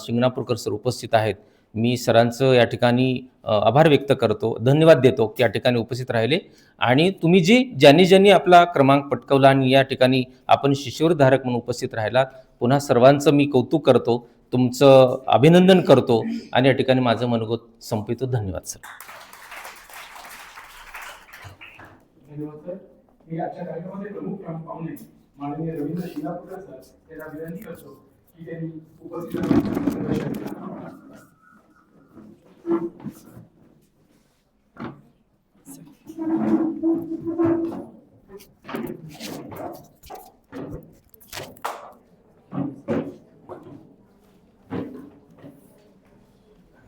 शिंगणापूरकर सर उपस्थित आहेत. मी सरांचं या ठिकाणी आभार व्यक्त करतो, धन्यवाद देतो की या ठिकाणी उपस्थित राहिले आणि तुम्ही ज्यांनी आपला क्रमांक पटकवला आणि या ठिकाणी आपण शिष्यवृत्तीधारक म्हणून उपस्थित राहिलात. पुन्हा सर्वांचं मी कौतुक करतो, तुमचं अभिनंदन करतो आणि या ठिकाणी माझं मनोगत संपवितो. धन्यवाद सर. धन्यवाद सर. मी आजच्या कार्यक्रमामध्ये प्रमुख पाहुणे माननीय रवींद्र शिंगापूरकर सर यांना विनंती करतो की त्यांनी उपस्थित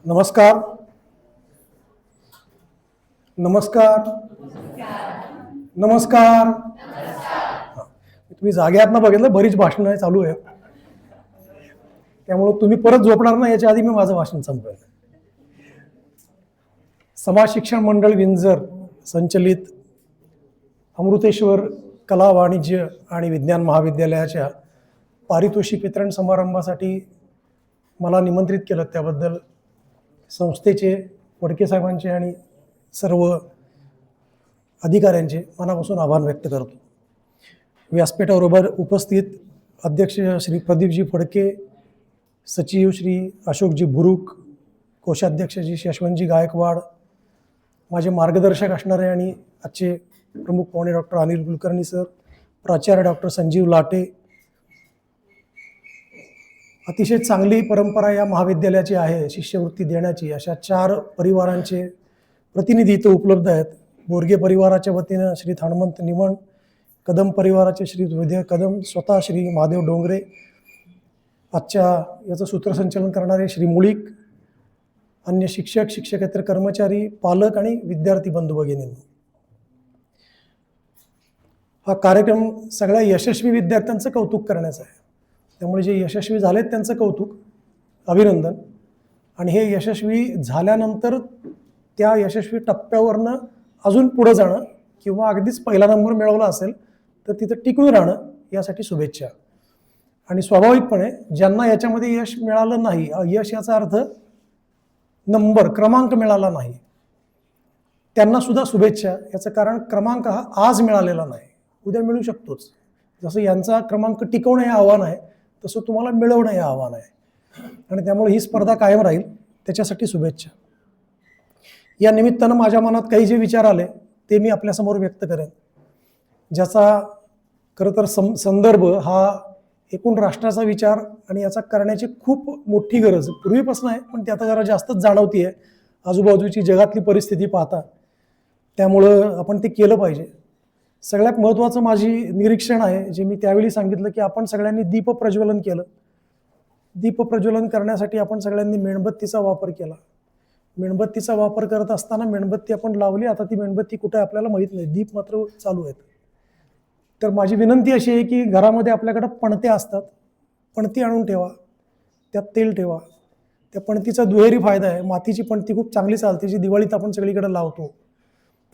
नमस्कार. नमस्कार. नमस्कार. तुम्ही जाग्यातनं बघितलं बरीच भाषणं चालू आहेत, त्यामुळे तुम्ही परत झोपणार ना याच्या आधी मी माझं भाषण संपवेल. समाज शिक्षण मंडळ विंझर संचलित अमृतेश्वर कला वाणिज्य आणि विज्ञान महाविद्यालयाच्या पारितोषिक वितरण समारंभासाठी मला निमंत्रित केलं, त्याबद्दल संस्थेचे, फडके साहेबांचे आणि सर्व अधिकाऱ्यांचे मनापासून आभार व्यक्त करतो. व्यासपीठाबरोबर उपस्थित अध्यक्ष श्री प्रदीपजी फडके, सचिव श्री अशोकजी भुरुक, कोषाध्यक्ष श्री यशवंतजी गायकवाड, माझे मार्गदर्शक असणारे आणि आजचे प्रमुख पाहुणे डॉक्टर अनिल कुलकर्णी सर, प्राचार्य डॉक्टर संजीव लाटे. अतिशय चांगली परंपरा या महाविद्यालयाची आहे शिष्यवृत्ती देण्याची. अशा 4 परिवारांचे प्रतिनिधी इथं उपलब्ध आहेत. बोरगे परिवाराच्या वतीनं श्री हनुमंत निमण, कदम परिवाराचे श्री विजय कदम, स्वतः श्री महादेव डोंगरे, आजच्या याचं सूत्रसंचालन करणारे श्री मुळीक, अन्य शिक्षक, शिक्षकेतर कर्मचारी, पालक आणि विद्यार्थी बंधू भगिनींनो. हा कार्यक्रम सगळ्या यशस्वी विद्यार्थ्यांचं कौतुक करण्याचा आहे. त्यामुळे जे यशस्वी झालेत त्यांचं कौतुक, अभिनंदन. आणि हे यशस्वी झाल्यानंतर त्या यशस्वी टप्प्यावरनं अजून पुढं जाणं किंवा अगदीच पहिला नंबर मिळवला असेल तर तिथं टिकून राहणं यासाठी शुभेच्छा. आणि स्वाभाविकपणे ज्यांना याच्यामध्ये यश मिळालं नाही, यश याचा अर्थ नंबर, क्रमांक मिळाला नाही, त्यांना सुद्धा शुभेच्छा. याचं कारण क्रमांक हा आज मिळालेला नाही, उद्या मिळू शकतोच. जसं यांचा क्रमांक टिकवणं हे आव्हान आहे, तसं तुम्हाला मिळवणं हे आव्हान आहे. आणि त्यामुळे ही स्पर्धा कायम राहील, त्याच्यासाठी शुभेच्छा. या निमित्तानं माझ्या मनात काही जे विचार आले ते मी आपल्यासमोर व्यक्त करेन, ज्याचा खरं तर संदर्भ हा एकूण राष्ट्राचा विचार आणि याचा करण्याची खूप मोठी गरज पूर्वीपासून आहे, पण ती आता जरा जास्तच जाणवती आहे आजूबाजूची जगातली परिस्थिती पाहता. त्यामुळं आपण ते केलं पाहिजे. सगळ्यात महत्त्वाचं माझी निरीक्षण आहे, जे मी त्यावेळी सांगितलं, की आपण सगळ्यांनी दीप प्रज्वलन केलं. दीप प्रज्वलन करण्यासाठी आपण सगळ्यांनी मेणबत्तीचा वापर केला. मेणबत्तीचा वापर करत असताना मेणबत्ती आपण लावली, आता ती मेणबत्ती कुठे आपल्याला माहीत नाही, दीप मात्र चालू आहेत. तर माझी विनंती अशी आहे की घरामध्ये आपल्याकडं पणत्या असतात, पणती आणून ठेवा, त्यात तेल ठेवा. त्या पणतीचा दुहेरी फायदा आहे. मातीची पणती खूप चांगली चालते, जी दिवाळीत आपण सगळीकडे लावतो.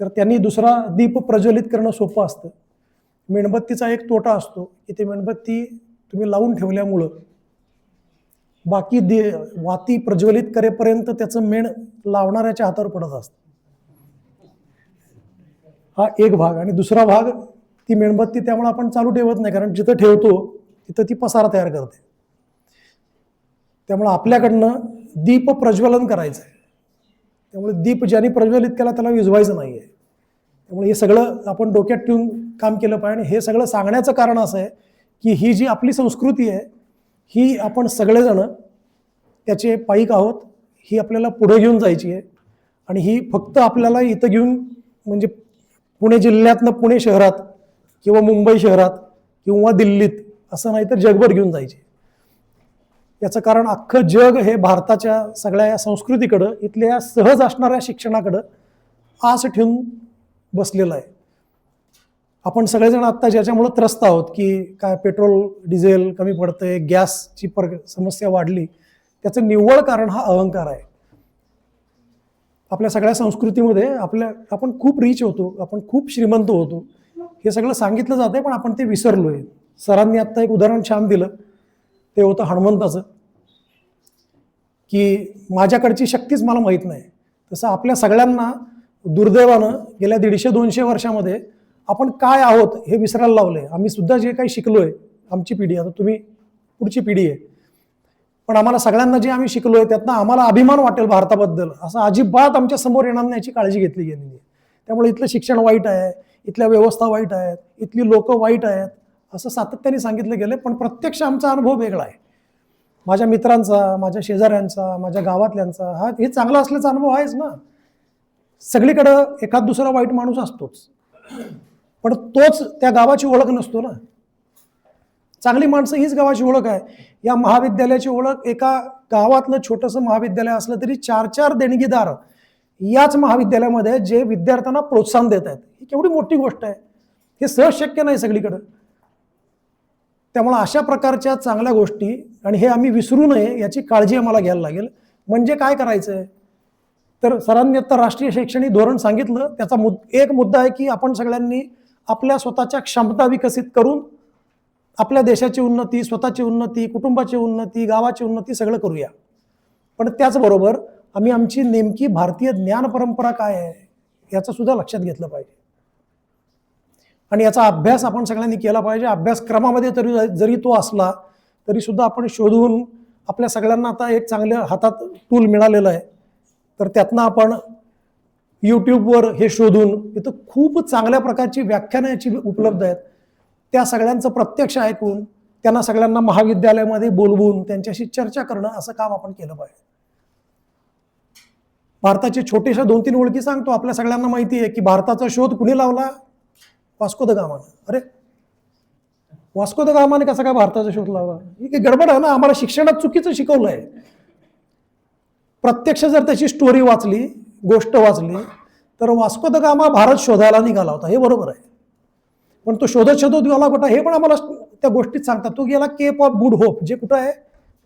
तर त्यांनी दुसरा दीप प्रज्वलित करणं सोपं असतं. मेणबत्तीचा एक तोटा असतो की ते मेणबत्ती तुम्ही लावून ठेवल्यामुळं बाकी वाती प्रज्वलित करेपर्यंत त्याचं मेण लावणाऱ्याच्या हातावर पडत असतं. हा एक भाग. आणि दुसरा भाग, ती मेणबत्ती त्यामुळे आपण चालू ठेवत नाही, कारण जिथं ठेवतो तिथं ती पसारा तयार करते. त्यामुळे आपल्याकडनं दीप प्रज्वलन करायचं आहे. त्यामुळे दीप ज्यांनी प्रज्वलित केला त्याला विझवायचं नाही आहे. त्यामुळे हे सगळं आपण डोक्यात ठेवून काम केलं पाहिजे. आणि हे सगळं सांगण्याचं कारण असं आहे की ही जी आपली संस्कृती आहे, ही आपण सगळेजण त्याचे पाईक आहोत. ही आपल्याला पुढे घेऊन जायची आहे. आणि ही फक्त आपल्याला इथं घेऊन, म्हणजे पुणे जिल्ह्यातनं पुणे शहरात किंवा मुंबई शहरात किंवा दिल्लीत असं नाही, तर जगभर घेऊन जायची. याचं कारण अख्खं जग हे भारताच्या सगळ्या या संस्कृतीकडं, इथल्या सहज असणाऱ्या शिक्षणाकडं आस ठेवून बसलेलं आहे. आपण सगळेजण आत्ता ज्याच्यामुळं त्रस्त आहोत की काय पेट्रोल डिझेल कमी पडतंय, गॅसची समस्या वाढली, त्याचं निव्वळ कारण हा अहंकार आहे. आपल्या सगळ्या संस्कृतीमध्ये आपण खूप रिच होतो, आपण खूप श्रीमंत होतो, हे सगळं सांगितलं जातंय, पण आपण ते विसरलोय. सरांनी आत्ता एक उदाहरण छान दिलं, ते होतं हनुमंताचं, की माझ्याकडची शक्तीच मला माहीत नाही. तसं आपल्या सगळ्यांना दुर्दैवानं गेल्या 150-200 वर्षामध्ये आपण काय आहोत हे विसरायला लावलंय. आम्ही सुद्धा जे काही शिकलोय, आमची पिढी, आता तुम्ही पुढची पिढी आहे, पण आम्हाला सगळ्यांना जे आम्ही शिकलोय त्यातनं आम्हाला अभिमान वाटेल भारताबद्दल, असं अजिबात आमच्या समोर येणार नाही याची काळजी घेतली गेलेली आहे. त्यामुळे इथलं शिक्षण वाईट आहे, इथल्या व्यवस्था वाईट आहेत, इथली लोक वाईट आहेत असं सातत्याने सांगितलं गेलं. पण प्रत्यक्ष आमचा अनुभव वेगळा आहे. माझ्या मित्रांचा, माझ्या शेजाऱ्यांचा, माझ्या गावातल्यांचा हे चांगला असल्याचा अनुभव आहेच ना. सगळीकडं एखाद दुसरा वाईट माणूस असतोच, पण तोच त्या गावाची ओळख नसतो ना. चांगली माणसं हीच गावाची ओळख आहे. या महाविद्यालयाची ओळख, एका गावातलं छोटंसं महाविद्यालय असलं तरी 4-4 देणगीदार याच महाविद्यालयामध्ये जे विद्यार्थ्यांना प्रोत्साहन देत आहेत, ही केवढी मोठी गोष्ट आहे. हे सहज शक्य नाही सगळीकडं. त्यामुळं अशा प्रकारच्या चांगल्या गोष्टी, आणि हे आम्ही विसरू नये याची काळजी आम्हाला घ्यायला लागेल. म्हणजे काय करायचं आहे तर सरांनी आता राष्ट्रीय शैक्षणिक धोरण सांगितलं. त्याचा एक मुद्दा आहे की आपण सगळ्यांनी आपल्या स्वतःच्या क्षमता विकसित करून आपल्या देशाची उन्नती, स्वतःची उन्नती, कुटुंबाची उन्नती, गावाची उन्नती सगळं करूया. पण त्याचबरोबर आम्ही आमची नेमकी भारतीय ज्ञान परंपरा काय आहे याचं सुद्धा लक्षात घेतलं पाहिजे, आणि याचा अभ्यास आपण सगळ्यांनी केला पाहिजे. अभ्यासक्रमामध्ये जरी तो असला तरी सुद्धा आपण शोधून, आपल्या सगळ्यांना आता एक चांगलं हातात टूल मिळालेलं आहे, तर त्यातनं आपण यूट्यूबवर हे शोधून, इथं खूप चांगल्या प्रकारची व्याख्यानं याची उपलब्ध आहेत, त्या सगळ्यांचं प्रत्यक्ष ऐकून त्यांना सगळ्यांना महाविद्यालयामध्ये बोलवून त्यांच्याशी चर्चा करणं, असं काम आपण केलं पाहिजे. भारताची छोट्याशा 2-3 ओळखी सांगतो. आपल्या सगळ्यांना माहिती आहे की भारताचा शोध कुणी लावला? वास्को द गामाने. अरे वास्को द गामाने कसा काय भारताचा शोध लावला? ही गडबड आहे ना. आम्हाला शिक्षणात चुकीचं शिकवलं आहे. प्रत्यक्ष जर त्याची स्टोरी वाचली, गोष्ट वाचली, तर वास्को द गामा भारत शोधायला निघाला होता, हे बरोबर आहे. पण तो शोधत गेला कुठं हे पण आम्हाला त्या गोष्टीत सांगतात. तो गेला केप ऑफ गुड होप, जे कुठं आहे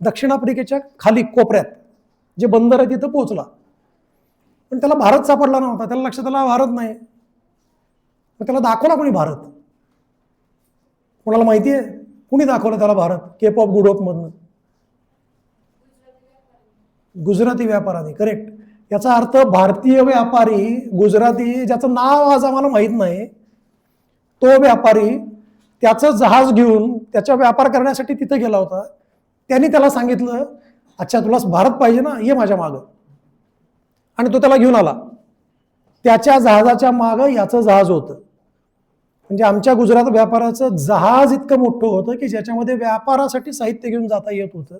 दक्षिण आफ्रिकेच्या खाली कोपऱ्यात, जे बंदर आहे तिथं पोहोचला. पण त्याला भारत सापडला नव्हता. त्याला लक्षात आला भारत नाही. मग त्याला दाखवला कोणी भारत? कोणाला माहिती आहे कुणी दाखवलं त्याला Bharat Cape of Good Hope मधनं? गुजराती व्यापाऱ्यांनी. करेक्ट. याचा अर्थ भारतीय व्यापारी गुजराती, ज्याचं नाव आज आम्हाला माहीत नाही, तो व्यापारी त्याचं जहाज घेऊन त्याचा व्यापार करण्यासाठी तिथे गेला होता. त्यांनी त्याला सांगितलं, अच्छा तुला भारत पाहिजे ना, ये माझ्या मागं. आणि तो त्याला घेऊन आला. त्याच्या जहाजाच्या मागं याचं जहाज होतं. म्हणजे आमच्या गुजरात व्यापाराचं जहाज इतकं मोठं होतं की ज्याच्यामध्ये व्यापारासाठी साहित्य घेऊन जाता येत होतं.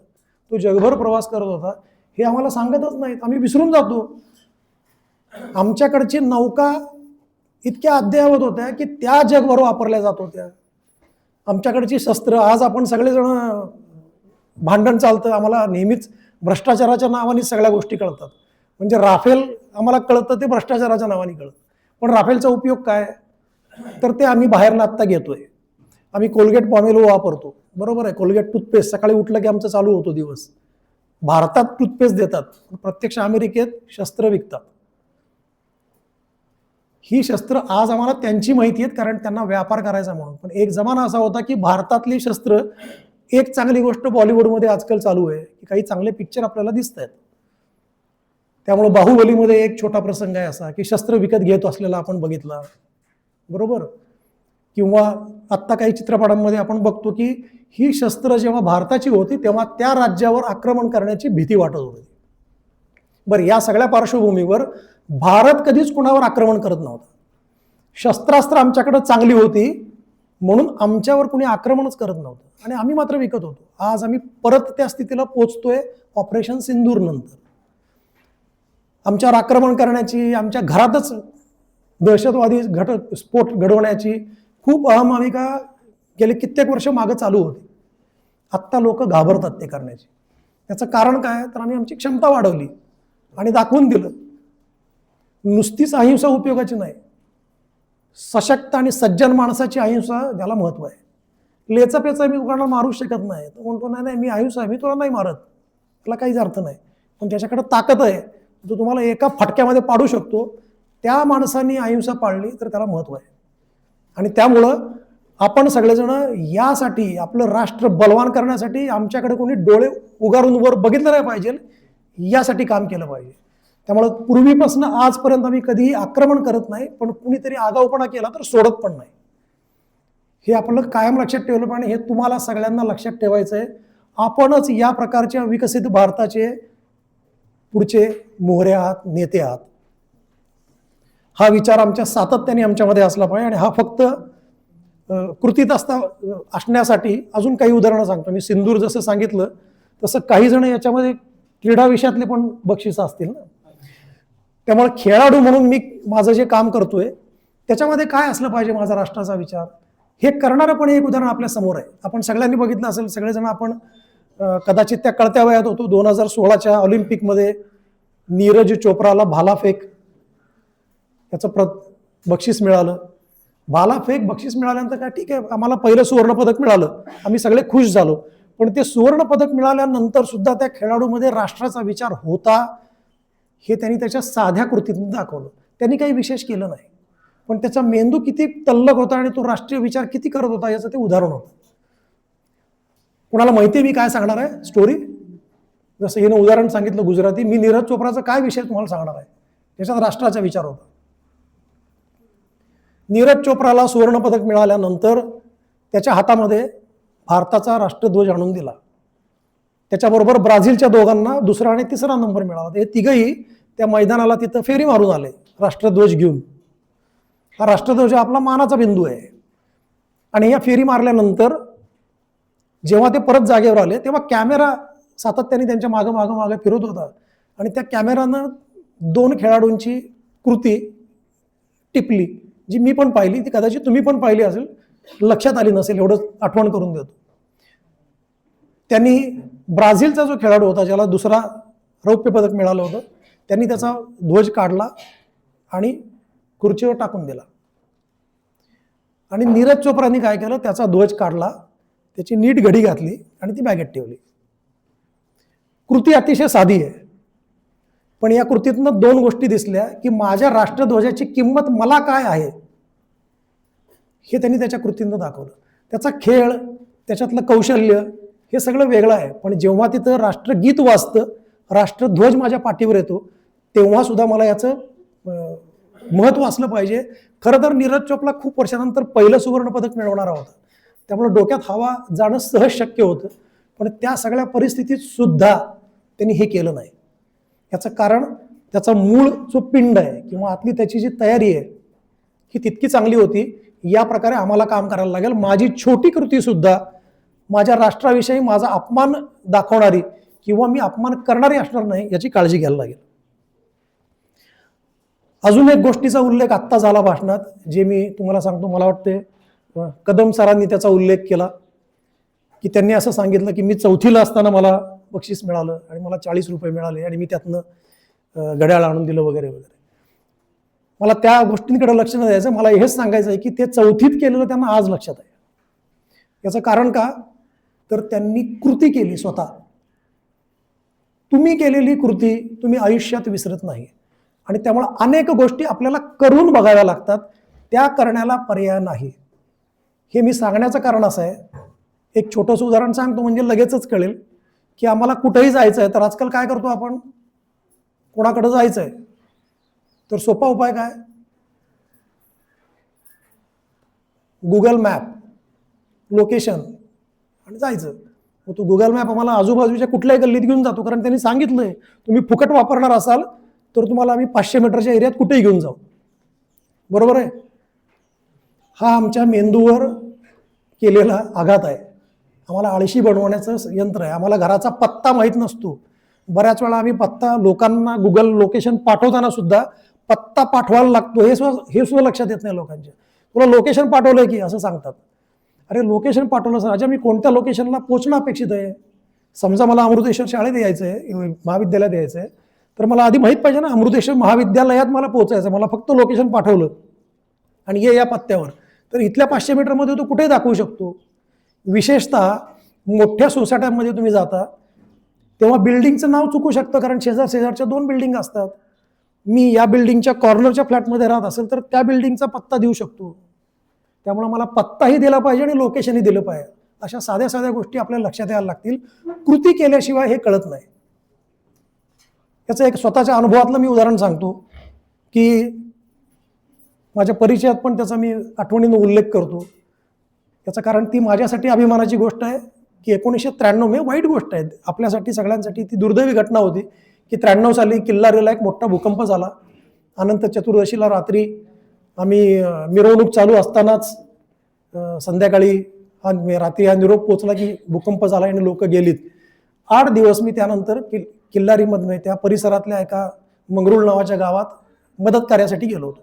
तो जगभर प्रवास करत होता. हे आम्हाला सांगतच नाहीत, आम्ही विसरून जातो. आमच्याकडची नौका इतक्या अद्ययावत होत्या की त्या जगभर वापरल्या जात होत्या. आमच्याकडची शस्त्र, आज आपण सगळेजण भांडण चालतं, आम्हाला नेहमीच भ्रष्टाचाराच्या नावाने सगळ्या गोष्टी कळतात. म्हणजे राफेल आम्हाला कळतं ते भ्रष्टाचाराच्या नावाने कळतं. पण राफेलचा उपयोग काय? तर ते आम्ही बाहेरनं आत्ता घेतोय. आम्ही कोलगेट पॉमेलो वापरतो, बरोबर आहे. कोलगेट टूथपेस्ट सकाळी उठलं की आमचं चालू होतो दिवस. भारतात टूथपेस्ट देतात, प्रत्यक्ष अमेरिकेत शस्त्र विकतात. ही शस्त्र आज आम्हाला त्यांची माहिती आहेत, कारण त्यांना व्यापार करायचा म्हणून. पण एक जमाना असा होता की भारतातली शस्त्र, एक चांगली गोष्ट बॉलिवूडमध्ये आजकाल चालू आहे की काही चांगले पिक्चर आपल्याला दिसत आहेत. त्यामुळे बाहुबलीमध्ये एक छोटा प्रसंग आहे असा की शस्त्र विकत घेत असलेला आपण बघितला, बरोबर. किंवा आत्ता काही चित्रपटांमध्ये आपण बघतो की ही शस्त्र जेव्हा भारताची होती तेव्हा त्या राज्यावर आक्रमण करण्याची भीती वाटत होती. बरं, या सगळ्या पार्श्वभूमीवर भारत कधीच कुणावर आक्रमण करत नव्हता. शस्त्रास्त्र आमच्याकडे चांगली होती म्हणून आमच्यावर कुणी आक्रमणच करत नव्हतं, आणि आम्ही मात्र विकत होतो. आज आम्ही परत त्या स्थितीला पोहोचतोय ऑपरेशन सिंदूर नंतर. आमच्यावर आक्रमण करण्याची, आमच्या घरातच दहशतवादी स्फोट घडवण्याची खूप अहमाविका गेले कित्येक वर्ष मागं चालू होती. आत्ता लोक घाबरतात ते करण्याची. त्याचं कारण काय? तर आम्ही आमची क्षमता वाढवली आणि दाखवून दिलं नुसतीच अहिंसा उपयोगाची नाही, सशक्त आणि सज्जन माणसाची अहिंसा ज्याला महत्व आहे. लेचा पेचा मी कोणाला मारू शकत नाही. तो म्हणतो नाही नाही मी अहिंसा आहे, मी तुला नाही मारत, त्याला काहीच अर्थ नाही. पण ज्याच्याकडे ताकद आहे, जो तुम्हाला एका फटक्यामध्ये पाडू शकतो, त्या माणसांनी अहिंसा पाळली तर त्याला महत्व आहे. आणि त्यामुळं आपण सगळेजण यासाठी, आपलं राष्ट्र बलवान करण्यासाठी आमच्याकडे कोणी डोळे उगारून वर बघितलं नाही पाहिजे, यासाठी काम केलं पाहिजे. त्यामुळं पूर्वीपासून आजपर्यंत आम्ही कधीही आक्रमण करत नाही, पण कुणीतरी आगाऊपणा केला तर सोडत पण नाही. हे आपलं कायम लक्षात ठेवलं पाहिजे. हे तुम्हाला सगळ्यांना लक्षात ठेवायचं आहे. आपणच या प्रकारच्या विकसित भारताचे पुढचे मोहरे आहात, नेते आहात. हा विचार आमच्या सातत्याने आमच्यामध्ये असला पाहिजे. आणि हा फक्त कृतीत असण्यासाठी अजून काही उदाहरणं सांगतो मी. सिंदूर जसं सांगितलं तसं काही जण याच्यामध्ये क्रीडा विषयातले पण बक्षिसं असतील ना. त्यामुळे खेळाडू म्हणून मी माझं जे काम करतोय त्याच्यामध्ये काय असलं पाहिजे माझा राष्ट्राचा विचार, हे करणारं पण एक उदाहरण आपल्या समोर आहे. आपण सगळ्यांनी बघितलं असेल, सगळेजण आपण कदाचित त्या कळत्या वयात होतो. 2016च्या ऑलिम्पिकमध्ये नीरज चोप्राला भालाफेक याचं बक्षीस मिळालं. भालाफेक बक्षीस मिळाल्यानंतर काय ठीक आहे, आम्हाला पहिलं सुवर्णपदक मिळालं, आम्ही सगळे खुश झालो. पण ते सुवर्णपदक मिळाल्यानंतर सुद्धा त्या खेळाडूमध्ये राष्ट्राचा विचार होता हे त्यांनी त्याच्या साध्या कृतीतून दाखवलं. त्यांनी काही विशेष केलं नाही, पण त्याचा मेंदू किती तल्लख होता आणि तो राष्ट्रीय विचार किती करत होता याचं ते उदाहरण होतं. कुणाला माहिती आहे मी काय सांगणार आहे स्टोरी? जसं हिनं उदाहरण सांगितलं गुजराती, मी नीरज चोप्राचा काय विषय तुम्हाला सांगणार आहे, त्याच्यात राष्ट्राचा विचार होता. नीरज चोप्राला सुवर्णपदक मिळाल्यानंतर त्याच्या हातामध्ये भारताचा राष्ट्रध्वज आणून दिला. त्याच्याबरोबर ब्राझीलच्या दोघांना दुसरा आणि तिसरा नंबर मिळाला. हे तिघही त्या मैदानाला तिथं फेरी मारून आले राष्ट्रध्वज घेऊन. हा राष्ट्रध्वज आपला मानाचा बिंदू आहे. आणि या फेरी मारल्यानंतर जेव्हा ते परत जागेवर आले तेव्हा कॅमेरा सातत्याने त्यांच्या मागं मागं मागं फिरत होता आणि त्या कॅमेरानं 2 खेळाडूंची कृती टिपली, जी मी पण पाहिली, ती कदाचित तुम्ही पण पाहिली असेल, लक्षात आली नसेल, एवढं आठवण करून देतो. त्यांनी ब्राझीलचा जो खेळाडू होता ज्याला दुसरा रौप्य पदक मिळालं होतं, त्यांनी त्याचा ध्वज काढला आणि खुर्चीवर टाकून दिला. आणि नीरज चोप्रानी काय केलं, त्याचा ध्वज काढला, त्याची नीट घडी घातली आणि ती बॅगेत ठेवली. कृती अतिशय साधी आहे, पण या कृतीतनं 2 गोष्टी दिसल्या की माझ्या राष्ट्रध्वजाची किंमत मला काय आहे हे त्यांनी त्याच्या कृतीनं दाखवलं. त्याचा खेळ, त्याच्यातलं कौशल्य हे सगळं वेगळं आहे, पण जेव्हा तिथं राष्ट्रगीत वाजतं, राष्ट्रध्वज माझ्या पाठीवर येतो, तेव्हा सुद्धा मला याचं महत्त्व असलं पाहिजे. खरं तर नीरज चोप्रा खूप वर्षानंतर पहिलं सुवर्णपदक मिळवणारा होता, त्यामुळे डोक्यात हवा जाणं सहज शक्य होतं, पण त्या सगळ्या परिस्थितीत सुद्धा त्यांनी हे केलं नाही. याचं कारण त्याचा मूळ जो पिंड आहे किंवा आतली त्याची जी तयारी आहे ही तितकी चांगली होती. या प्रकारे आम्हाला काम करायला लागेल. माझी छोटी कृती सुद्धा माझ्या राष्ट्राविषयी माझा अपमान दाखवणारी किंवा मी अपमान करणारी असणार नाही याची काळजी घ्यायला लागेल. अजून एक गोष्टीचा उल्लेख आत्ता झाला भाषणात, जे मी तुम्हाला सांगतो. मला वाटते कदम सरांनी त्याचा उल्लेख केला की त्यांनी असं सांगितलं की मी 4थीला असताना मला बक्षीस मिळालं आणि मला 40 रुपये मिळाले आणि मी त्यातनं घड्याळ आणून दिलं वगैरे वगैरे. मला त्या गोष्टींकडे लक्ष न द्यायचं, मला हेच सांगायचं आहे की ते 4थीत केलेलं त्यांना आज लक्षात आहे. याचं कारण का, तर त्यांनी कृती केली स्वतः. तुम्ही केलेली कृती तुम्ही आयुष्यात विसरत नाही आणि त्यामुळे अनेक गोष्टी आपल्याला करून बघाव्या लागतात, त्या करण्याला पर्याय नाही. हे मी सांगण्याचं कारण असं आहे, एक छोटंसं उदाहरण सांगतो म्हणजे लगेचच कळेल की आम्हाला कुठेही जायचं आहे तर आजकाल काय करतो आपण, कोणाकडे जायचं आहे तर सोपा उपाय काय, गुगल मॅप, लोकेशन आणि जायचं. मग तो गुगल मॅप आम्हाला आजूबाजूच्या कुठल्याही गल्लीत घेऊन जातो, कारण त्यांनी सांगितलंय तुम्ही फुकट वापरणार असाल तर तुम्हाला आम्ही 500 मीटरच्या एरियात कुठेही घेऊन जाऊ. बरोबर आहे. हा आमच्या मेंदूवर केलेला आघात आहे. आम्हाला आळशी बनवण्याचं यंत्र आहे. आम्हाला घराचा पत्ता माहीत नसतो. बऱ्याच वेळा आम्ही पत्ता लोकांना गुगल लोकेशन पाठवताना सुद्धा पत्ता पाठवायला लागतो हे सुद्धा लक्षात येत नाही लोकांच्या. तुला लोकेशन पाठवलंय की असं सांगतात. अरे लोकेशन पाठवलं सर, अच्छा मी कोणत्या लोकेशनला पोहोचणं अपेक्षित आहे. समजा मला अमृतेश्वर शाळेत यायचं आहे, महाविद्यालयात यायचं आहे, तर मला आधी माहीत पाहिजे ना अमृतेश्वर महाविद्यालयात मला पोहोचायचं. मला फक्त लोकेशन पाठवलं आणि ये या पत्त्यावर, तर इथल्या 500 मीटरमध्ये तो कुठेही दाखवू शकतो. विशेषतः मोठ्या सोसायट्यांमध्ये तुम्ही जाता तेव्हा बिल्डिंगचं नाव चुकू शकतं, कारण शेजारच्या 2 बिल्डिंग असतात. मी या बिल्डिंगच्या कॉर्नरच्या फ्लॅटमध्ये राहत असेल तर त्या बिल्डिंगचा पत्ता देऊ शकतो. त्यामुळे मला पत्ताही दिला पाहिजे आणि लोकेशनही दिलं पाहिजे. अशा साध्या साध्या गोष्टी आपल्याला लक्षात यायला लागतील. कृती केल्याशिवाय हे कळत नाही. याचं एक स्वतःच्या अनुभवातलं मी उदाहरण सांगतो की माझ्या परिचयात पण त्याचा मी आठवणीनं उल्लेख करतो. याचं कारण ती माझ्यासाठी अभिमानाची गोष्ट आहे की 1993 हे वाईट गोष्ट आहे आपल्यासाठी सगळ्यांसाठी. ती दुर्दैवी घटना होती की 93 साली किल्लारीला एक मोठा भूकंप झाला. अनंत चतुर्दशीला रात्री आम्ही मिरवणूक चालू असतानाच संध्याकाळी रात्री हा निरोप पोचला की भूकंप झाला आणि लोक गेलीत. 8 दिवस मी त्यानंतर किल्लारीमधनं त्या परिसरातल्या एका मंगरुळ नावाच्या गावात मदत कार्यासाठी गेलो होतो.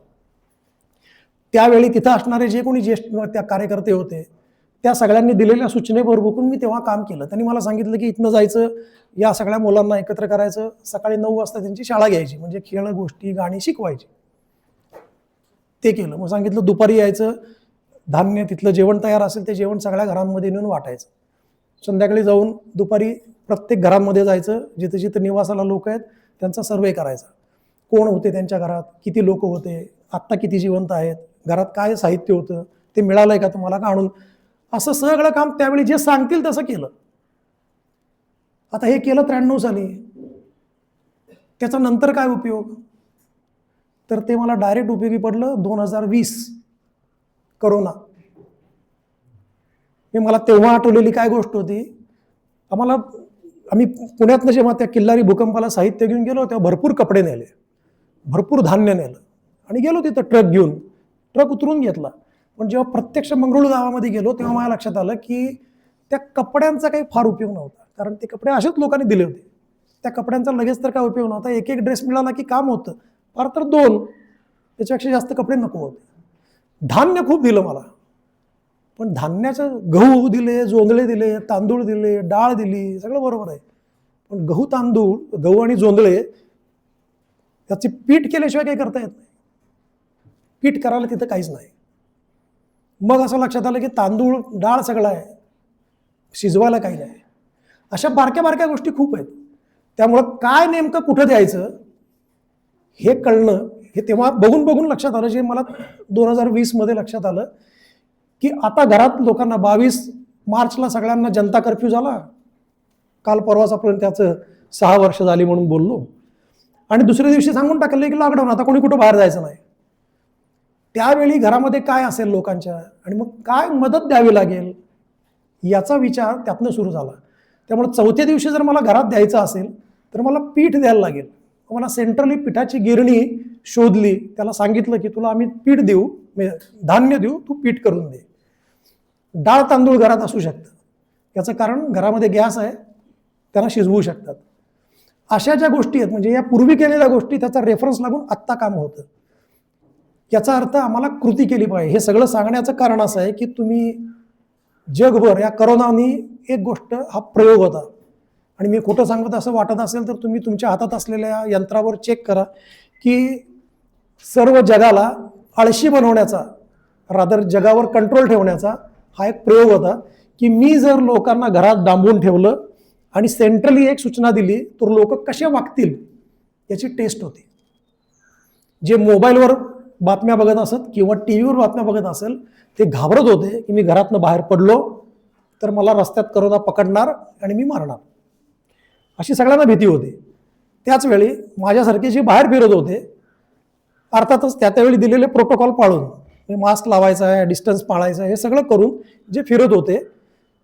त्यावेळी तिथं असणारे जे कोणी ज्येष्ठ त्या कार्यकर्ते होते त्या सगळ्यांनी दिलेल्या सूचनेवर बघून मी तेव्हा काम केलं. त्यांनी मला सांगितलं की इथनं जायचं, या सगळ्या मुलांना एकत्र करायचं, सकाळी 9 वाजता त्यांची शाळा घ्यायची, म्हणजे खेळ गोष्टी गाणी शिकवायची. ते केलं. मग सांगितलं दुपारी यायचं, धान्य तिथलं जेवण तयार असेल ते जेवण सगळ्या घरांमध्ये नेऊन वाटायचं. संध्याकाळी जाऊन दुपारी प्रत्येक घरांमध्ये जायचं, जिथे जिथे निवासाला लोक आहेत त्यांचा सर्वे करायचा. कोण होते त्यांच्या घरात, किती लोक होते, आत्ता किती जिवंत आहेत, घरात काय साहित्य होतं, ते मिळालंय का तुम्हाला का आणून, असं सगळं काम त्यावेळी जे सांगतील तसं केलं. आता हे केलं 93 साली. त्याचा नंतर काय उपयोग, तर ते मला डायरेक्ट उपयोगी पडलं 2020 करोना. मला तेव्हा आठवलेली काय गोष्ट होती, आम्ही पुण्यातनं जेव्हा त्या किल्लारी भूकंपाला साहित्य घेऊन गेलो तेव्हा भरपूर कपडे नेले, भरपूर धान्य नेलं आणि गेलो तिथं ट्रक घेऊन, ट्रक उतरून घेतला. पण जेव्हा प्रत्यक्ष मंगरुळ गावामध्ये गेलो तेव्हा मला लक्षात आलं की त्या कपड्यांचा काही फार उपयोग नव्हता, कारण ते कपडे असेच लोकांनी दिले होते. त्या कपड्यांचा लगेच तर काय उपयोग नव्हता. एक एक ड्रेस मिळाला की काम होतं, फार तर 2, त्याच्यापेक्षा जास्त कपडे नको होते. धान्य खूप दिलं मला, पण धान्याचं गहू दिले, जोंधळे दिले, तांदूळ दिले, डाळ दिली, सगळं बरोबर आहे. पण गहू आणि जोंधळे त्याची पीठ केल्याशिवाय काही करता येत नाही. पीठ करायला तिथं काहीच नाही. मग असं लक्षात आलं की तांदूळ डाळ सगळं आहे, शिजवायला काही नाही. अशा बारक्या बारक्या गोष्टी खूप आहेत. त्यामुळं काय नेमकं कुठं द्यायचं हे कळणं, हे तेव्हा बघून बघून लक्षात आलं. जे मला 2020 मध्ये लक्षात आलं की आता घरात लोकांना 22 मार्चला सगळ्यांना जनता कर्फ्यू झाला, काल परवाचापर्यंत त्याचं 6 वर्ष झाली म्हणून बोललो, आणि दुसऱ्या दिवशी सांगून टाकलं की लॉकडाऊन, आता कोणी कुठं बाहेर जायचं नाही. त्यावेळी घरामध्ये काय असेल लोकांच्या, आणि मग काय मदत द्यावी लागेल याचा विचार त्यातनं सुरू झाला. त्यामुळे 4थ्या दिवशी जर मला घरात द्यायचं असेल तर मला पीठ द्यायला लागेल. मला सेंट्रली पिठाची गिरणी शोधली, त्याला सांगितलं की तुला आम्ही पीठ देऊ, धान्य देऊ, तू पीठ करून दे. डाळ तांदूळ घरात असू शकतं, याचं कारण घरामध्ये गॅस आहे, त्यांना शिजवू शकतात. अशा ज्या गोष्टी आहेत, म्हणजे या पूर्वी केलेल्या गोष्टी, त्याचा रेफरन्स लागून आत्ता काम होतं. याचा अर्थ आम्हाला कृती केली पाहिजे. हे सगळं सांगण्याचं कारण असं आहे की तुम्ही जगभर या करोनानी एक गोष्ट, हा प्रयोग होता, आणि मी खोटं सांगत असं वाटत असेल तर तुम्ही तुमच्या हातात असलेल्या यंत्रावर चेक करा की सर्व जगाला आळशी बनवण्याचा, रादर जगावर कंट्रोल ठेवण्याचा हा एक प्रयोग होता. की मी जर लोकांना घरात डांबून ठेवलं आणि सेंट्रली एक सूचना दिली तर लोक कसे वागतील याची टेस्ट होती. जे मोबाईलवर बातम्या बघत असत किंवा टी व्हीवर बातम्या बघत असेल ते घाबरत होते की मी घरातनं बाहेर पडलो तर मला रस्त्यात करोना पकडणार आणि मी मारणार, अशी सगळ्यांना भीती होती. त्याच वेळी माझ्यासारखे जे बाहेर फिरत होते, अर्थातच त्यावेळी दिलेले प्रोटोकॉल पाळून, मास्क लावायचा आहे, डिस्टन्स पाळायचं आहे, हे सगळं करून जे फिरत होते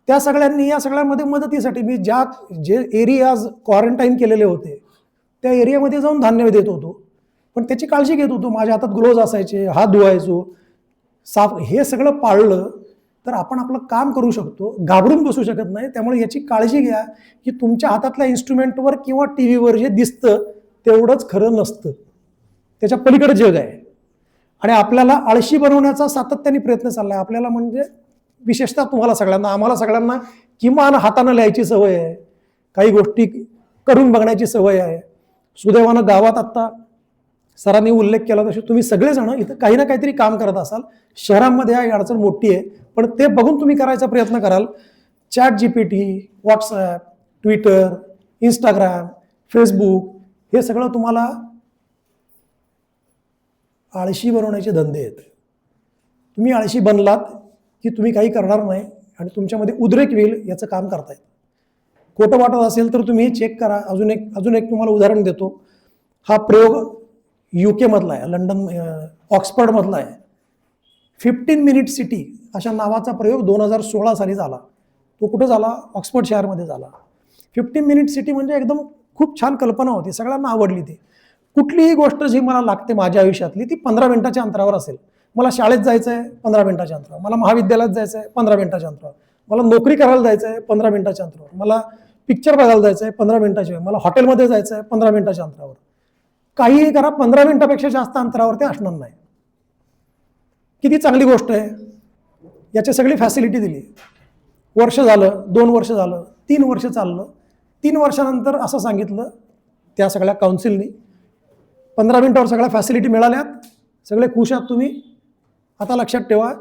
त्या सगळ्यांनी, या सगळ्यामध्ये मदतीसाठी मी जे एरियाज क्वारंटाईन केलेले होते त्या एरियामध्ये जाऊन धान्य देत होतो. पण त्याची काळजी घेत होतो, माझ्या हातात ग्लोव्ज असायचे, हात धुवायचो, साफ, हे सगळं पाळलं तर आपण आपलं काम करू शकतो, घाबरून बसू शकत नाही. त्यामुळे याची काळजी घ्या की तुमच्या हातातल्या इन्स्ट्रुमेंटवर किंवा टी व्हीवर जे दिसतं तेवढंच खरं नसतं, त्याच्या पलीकडे जग आहे. आणि आपल्याला आळशी बनवण्याचा सातत्याने प्रयत्न चालला आहे आपल्याला, म्हणजे विशेषतः तुम्हाला सगळ्यांना, आम्हाला सगळ्यांना किमान हातानं लिहायची सवय आहे, काही गोष्टी करून बघण्याची सवय आहे. सुदैवानं गावात आत्ता सरांनी उल्लेख केला तसे तुम्ही सगळेजण इथं काही ना काहीतरी काम करत असाल. शहरांमध्ये ही अडचण मोठी आहे, पण ते बघून तुम्ही करायचा प्रयत्न कराल. ChatGPT, WhatsApp, Twitter, Instagram, Facebook, हे सगळं तुम्हाला आळशी बनवण्याचे धंदे आहेत. तुम्ही आळशी बनलात की तुम्ही काही करणार नाही आणि तुमच्यामध्ये उद्रेक होईल, याचं काम करतायत. खोटं वाटत असेल तर तुम्ही चेक करा. अजून एक तुम्हाला उदाहरण देतो. हा प्रयोग UK मधला आहे, लंडन, ऑक्सफर्डमधला आहे. 15 मिनिट सिटी अशा नावाचा प्रयोग 2016 साली झाला. तो कुठं झाला? ऑक्सफर्ड शहरमध्ये झाला. 15 मिनिट सिटी म्हणजे एकदम खूप छान कल्पना होती, सगळ्यांना आवडली ती. कुठलीही गोष्ट जी मला लागते माझ्या आयुष्यातली ती 15 मिनिटाच्या अंतरावर असेल. मला शाळेत जायचं आहे 15 मिनिटाच्या अंतरावर, मला महाविद्यालयात जायचं आहे 15 मिनिटाच्या अंतरावर, मला नोकरी करायला जायचं आहे 15 मिनिटाच्या अंतरावर, मला पिक्चर बघायला जायचं आहे 15 मिनिटाच्या, मला हॉटेलमध्ये जायचं आहे 15 मिनिटाच्या अंतरावर. काहीही करा, 15 मिनिटापेक्षा जास्त अंतरावर ते असणार नाही. किती चांगली गोष्ट आहे. याची सगळी फॅसिलिटी दिली. वर्ष झालं, 2 वर्ष झालं, 3 वर्ष चाललं. 3 वर्षानंतर असं सांगितलं त्या सगळ्या काउन्सिलनी, 15 मिनिटावर सगळ्या फॅसिलिटी मिळाल्यात, सगळे खुश आहात तुम्ही, आता लक्षात ठेवा,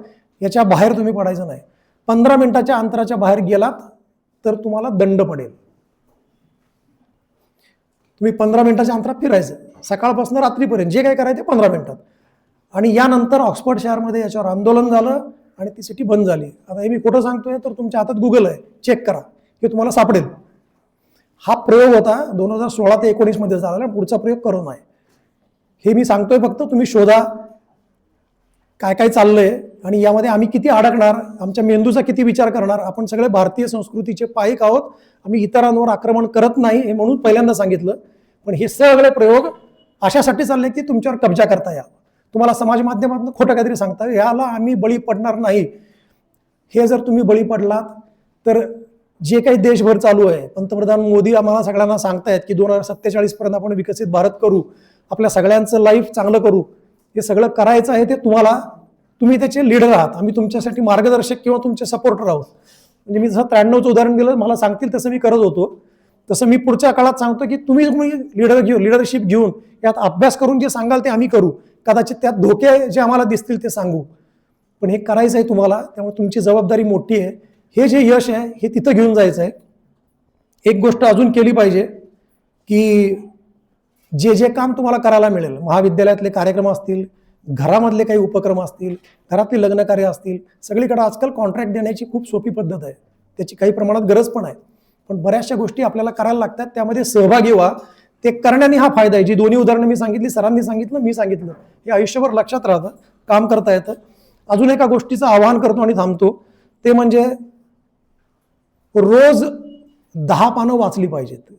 याच्या बाहेर तुम्ही पडायचं नाही. 15 मिनिटाच्या अंतराच्या बाहेर गेलात तर तुम्हाला दंड पडेल. तुम्ही 15 मिनिटाच्या अंतरात फिरायचं, सकाळपासून रात्रीपर्यंत जे काही करायचं 15 मिनिटात. आणि यानंतर ऑक्सफर्ड शहरमध्ये याच्यावर आंदोलन झालं आणि ती सिटी बंद झाली. आता हे मी कुठं सांगतोय तर तुमच्या हातात गुगल आहे, चेक करा, हे तुम्हाला सापडेल. हा प्रयोग होता 2016 ते 19 मध्ये झालेला, पुढचा प्रयोग करोना आहे. हे मी सांगतोय फक्त, तुम्ही शोधा काय काय चाललंय आणि यामध्ये आम्ही किती अडकणार, आमच्या मेंदूचा किती विचार करणार. आपण सगळे भारतीय संस्कृतीचे पाईक आहोत, आम्ही इतरांवर आक्रमण करत नाही हे म्हणून पहिल्यांदा सांगितलं. पण हे सगळे प्रयोग अशासाठी चालले की तुमच्यावर कब्जा करता यावा, तुम्हाला समाज माध्यमातून खोटं काहीतरी सांगता याला आम्ही बळी पडणार नाही. हे जर तुम्ही बळी पडलात तर जे काही देशभर चालू आहे, पंतप्रधान मोदी आम्हाला सगळ्यांना सांगतायत की 2047 पर्यंत आपण विकसित भारत करू, आपल्या सगळ्यांचं लाईफ चांगलं करू. हे सगळं करायचं आहे ते तुम्हाला, तुम्ही त्याचे लीडर आहात, आम्ही तुमच्यासाठी मार्गदर्शक किंवा तुमचे सपोर्टर आहोत. म्हणजे मी जसं 93चं उदाहरण दिलं, मला सांगतील तसं मी करत होतो, तसं मी पुढच्या काळात सांगतो की तुम्ही लिडरशिप घेऊन यात अभ्यास करून जे सांगाल ते आम्ही करू. कदाचित त्यात धोके जे आम्हाला दिसतील ते सांगू, पण हे करायचं आहे तुम्हाला, त्यामुळे तुमची जबाबदारी मोठी आहे. हे जे यश आहे हे तिथं घेऊन जायचं आहे. एक गोष्ट अजून केली पाहिजे की जे जे काम तुम्हाला करायला मिळेल, महाविद्यालयातले कार्यक्रम असतील, घरामधले काही उपक्रम असतील, घरातली लग्नकार्य असतील, सगळीकडे आजकाल कॉन्ट्रॅक्ट देण्याची खूप सोपी पद्धत आहे, त्याची काही प्रमाणात गरज पण आहे. पण बऱ्याचशा गोष्टी आपल्याला करायला लागतात, त्यामध्ये सहभागी व्हा. ते करण्याने हा फायदा आहे. जी दोन्ही उदाहरणं मी सांगितली, सरांनी सांगितलं, मी सांगितलं, हे आयुष्यभर लक्षात राहतं, काम करता येतं. अजून एका गोष्टीचं आवाहन करतो आणि थांबतो, ते म्हणजे रोज 10 पानं वाचली पाहिजेत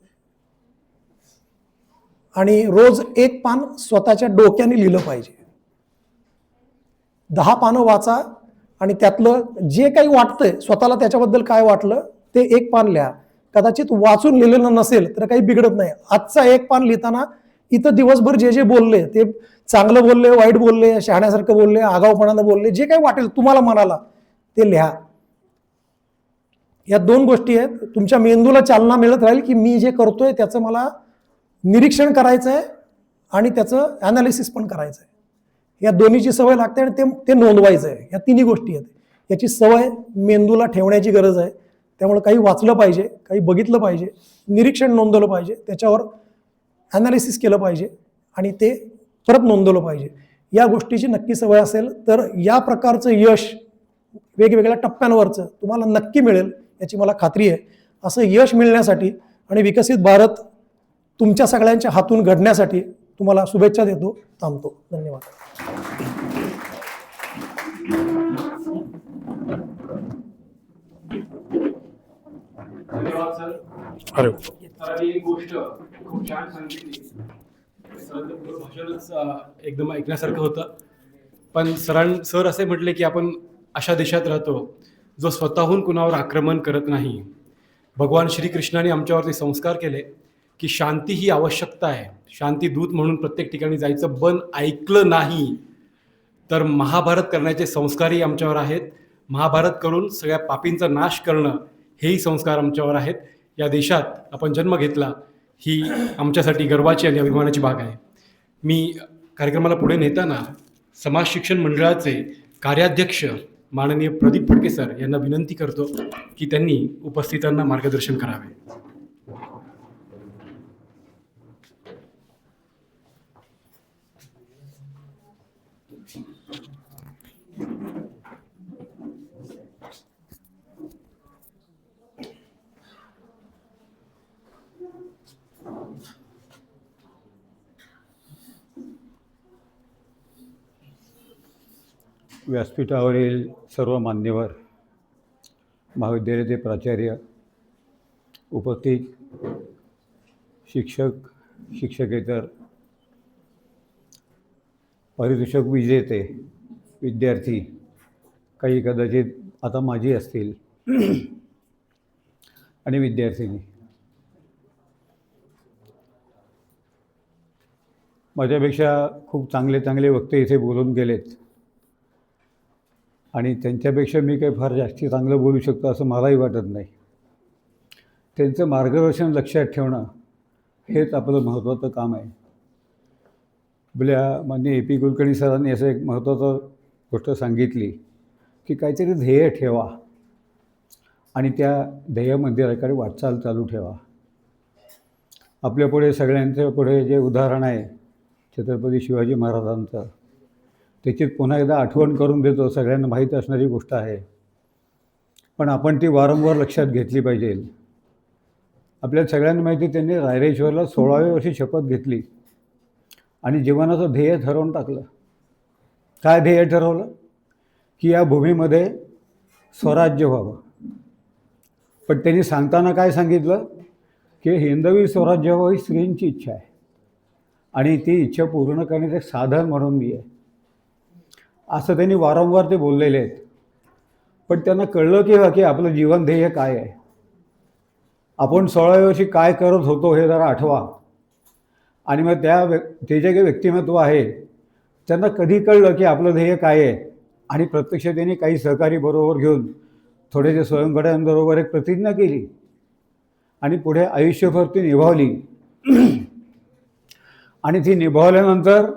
आणि रोज 1 पान स्वतःच्या डोक्याने लिहिलं पाहिजे. 10 पानं वाचा आणि त्यातलं जे काही वाटतंय स्वतःला, त्याच्याबद्दल काय वाटलं ते 1 पान लिहा. कदाचित वाचून लिहिलेलं नसेल तर काही बिघडत नाही. आजचा 1 पान लिहिताना इथं दिवसभर जे जे बोलले, ते चांगलं बोलले, वाईट बोलले, शहाण्यासारखं बोलले, आगाऊपणानं बोलले, जे काही वाटेल तुम्हाला मनाला ते लिहा. या 2 गोष्टी आहेत, तुमच्या मेंदूला चालना मिळत राहील की मी जे करतोय त्याचं मला निरीक्षण करायचं आहे आणि त्याचं ॲनालिसिस पण करायचं आहे. या दोन्हीची सवय लागते आणि ते नोंदवायचं आहे. या 3 गोष्टी आहेत, याची सवय मेंदूला ठेवण्याची गरज आहे. त्यामुळे काही वाचलं पाहिजे, काही बघितलं पाहिजे, निरीक्षण नोंदवलं पाहिजे, त्याच्यावर ॲनालिसिस केलं पाहिजे आणि ते परत नोंदवलं पाहिजे. या गोष्टीची नक्की सवय असेल तर या प्रकारचं यश वेगवेगळ्या टप्प्यांवरचं तुम्हाला नक्की मिळेल, याची मला खात्री आहे. असं यश मिळण्यासाठी आणि विकसित भारत तुमच्या सगळ्यांच्या हातून घडण्यासाठी तुम्हाला शुभेच्छा देतो. थांबतो. धन्यवाद. धन्यवाद सर. सरांनी एक गोष्ट खूप छान सांगितली. सरांचं पूर्ण भाषणच एकदम ऐकण्यासारखं होतं. पण सर असे म्हटले की आपण अशा देशात राहतो जो स्वतःहून कुणावर आक्रमण करत नाही. भगवान श्रीकृष्णाने आमच्यावरती संस्कार केले की शांती ही आवश्यकता आहे. शांती दूत म्हणून प्रत्येक ठिकाणी जायचं, पण ऐकलं नाही तर महाभारत करण्याचे संस्कारही आमच्यावर आहेत. महाभारत करून सगळ्या पापींचा नाश करणं हेही संस्कार आमच्यावर आहेत. या देशात आपण जन्म घेतला ही आमच्यासाठी गर्वाची आणि अभिमानाची बाब आहे. मी कार्यक्रमाला पुढे नेताना समाज शिक्षण मंडळाचे कार्याध्यक्ष माननीय प्रदीप फडके सर यांना विनंती करतो की त्यांनी उपस्थितांना मार्गदर्शन करावे. व्यासपीठावरील सर्व मान्यवर, महाविद्यालयाचे प्राचार्य, उपस्थित शिक्षक, शिक्षकेतर, पारितोषिक विजेते, विद्यार्थी, काही कदाचित आता माझी असतील आणि विद्यार्थिनी, माझ्यापेक्षा खूप चांगले चांगले वक्ते इथे बोलून गेलेत आणि त्यांच्यापेक्षा मी काही फार जास्ती चांगलं बोलू शकतो असं मलाही वाटत नाही. त्यांचं मार्गदर्शन लक्षात ठेवणं हेच आपलं महत्त्वाचं काम आहे. आपल्या माननीय AP कुलकर्णी सरांनी असं एक महत्त्वाचं गोष्ट सांगितली की काहीतरी ध्येय ठेवा आणि त्या ध्येयामध्ये वाटचाल चालू ठेवा. आपल्यापुढे सगळ्यांच्या पुढे जे उदाहरण आहे छत्रपती शिवाजी महाराजांचं, त्याची पुन्हा एकदा आठवण करून देतो. सगळ्यांना माहीत असणारी गोष्ट आहे, पण आपण ती वारंवार लक्षात घेतली पाहिजे. आपल्याला सगळ्यांना माहिती आहे, त्यांनी रायरेश्वरला 16व्या वर्षी शपथ घेतली आणि जीवनाचं ध्येय ठरवून टाकलं. काय ध्येय ठरवलं? की या भूमीमध्ये स्वराज्य व्हावं. पण त्यांनी सांगताना काय सांगितलं? की हिंदवी स्वराज्य व्हावं ही स्त्रींची इच्छा आहे आणि ती इच्छा पूर्ण करण्याचं एक साधन म्हणून मी आहे, असं त्यांनी वारंवार ते बोललेले आहेत. पण त्यांना कळलं की आपलं जीवन ध्येय काय आहे. आपण 16व्या वर्षी काय करत होतो हे जरा आठवा. आणि मग ते जे काही व्यक्तिमत्व आहे त्यांना कधी कळलं की आपलं ध्येय काय आहे. आणि प्रत्यक्ष त्यांनी काही सहकारी बरोबर घेऊन थोडेसे स्वयंगड्यांबरोबर एक प्रतिज्ञा केली आणि पुढे आयुष्यभर ती निभावली. आणि ती निभावल्यानंतर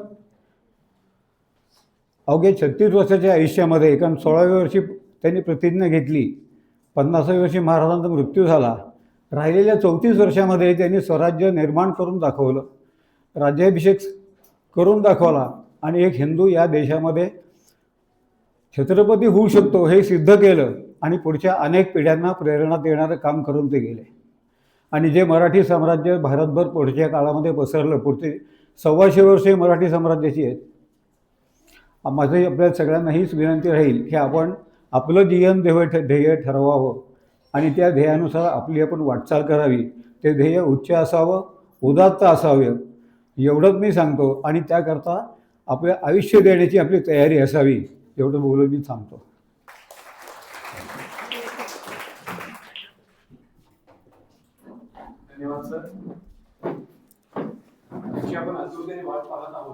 अवघे 36 वर्षाच्या आयुष्यामध्ये, कारण 16व्या वर्षी त्यांनी प्रतिज्ञा घेतली, 50व्या वर्षी महाराजांचा मृत्यू झाला. राहिलेल्या 34 वर्षामध्ये त्यांनी स्वराज्य निर्माण करून दाखवलं, राज्याभिषेक करून दाखवला आणि एक हिंदू या देशामध्ये छत्रपती होऊ शकतो हे सिद्ध केलं. आणि पुढच्या अनेक पिढ्यांना प्रेरणा देणारं काम करून ते गेले. आणि जे मराठी साम्राज्य भारतभर पुढच्या काळामध्ये पसरलं, पुढचे 125 वर्षे मराठी साम्राज्याची आहेत. माझी आपल्या सगळ्यांना हीच विनंती राहील की आपण आपलं जीवन ध्येय ठरवावं आणि त्या ध्येयानुसार आपली आपण वाटचाल करावी. ते ध्येय उच्च असावं, उदात्त असावं, एवढंच मी सांगतो. आणि त्याकरता आपलं आयुष्य देण्याची आपली तयारी असावी, एवढं बोलून मी सांगतो. धन्यवाद सर. आपण आतुरतेने वाट पाहत आहोत.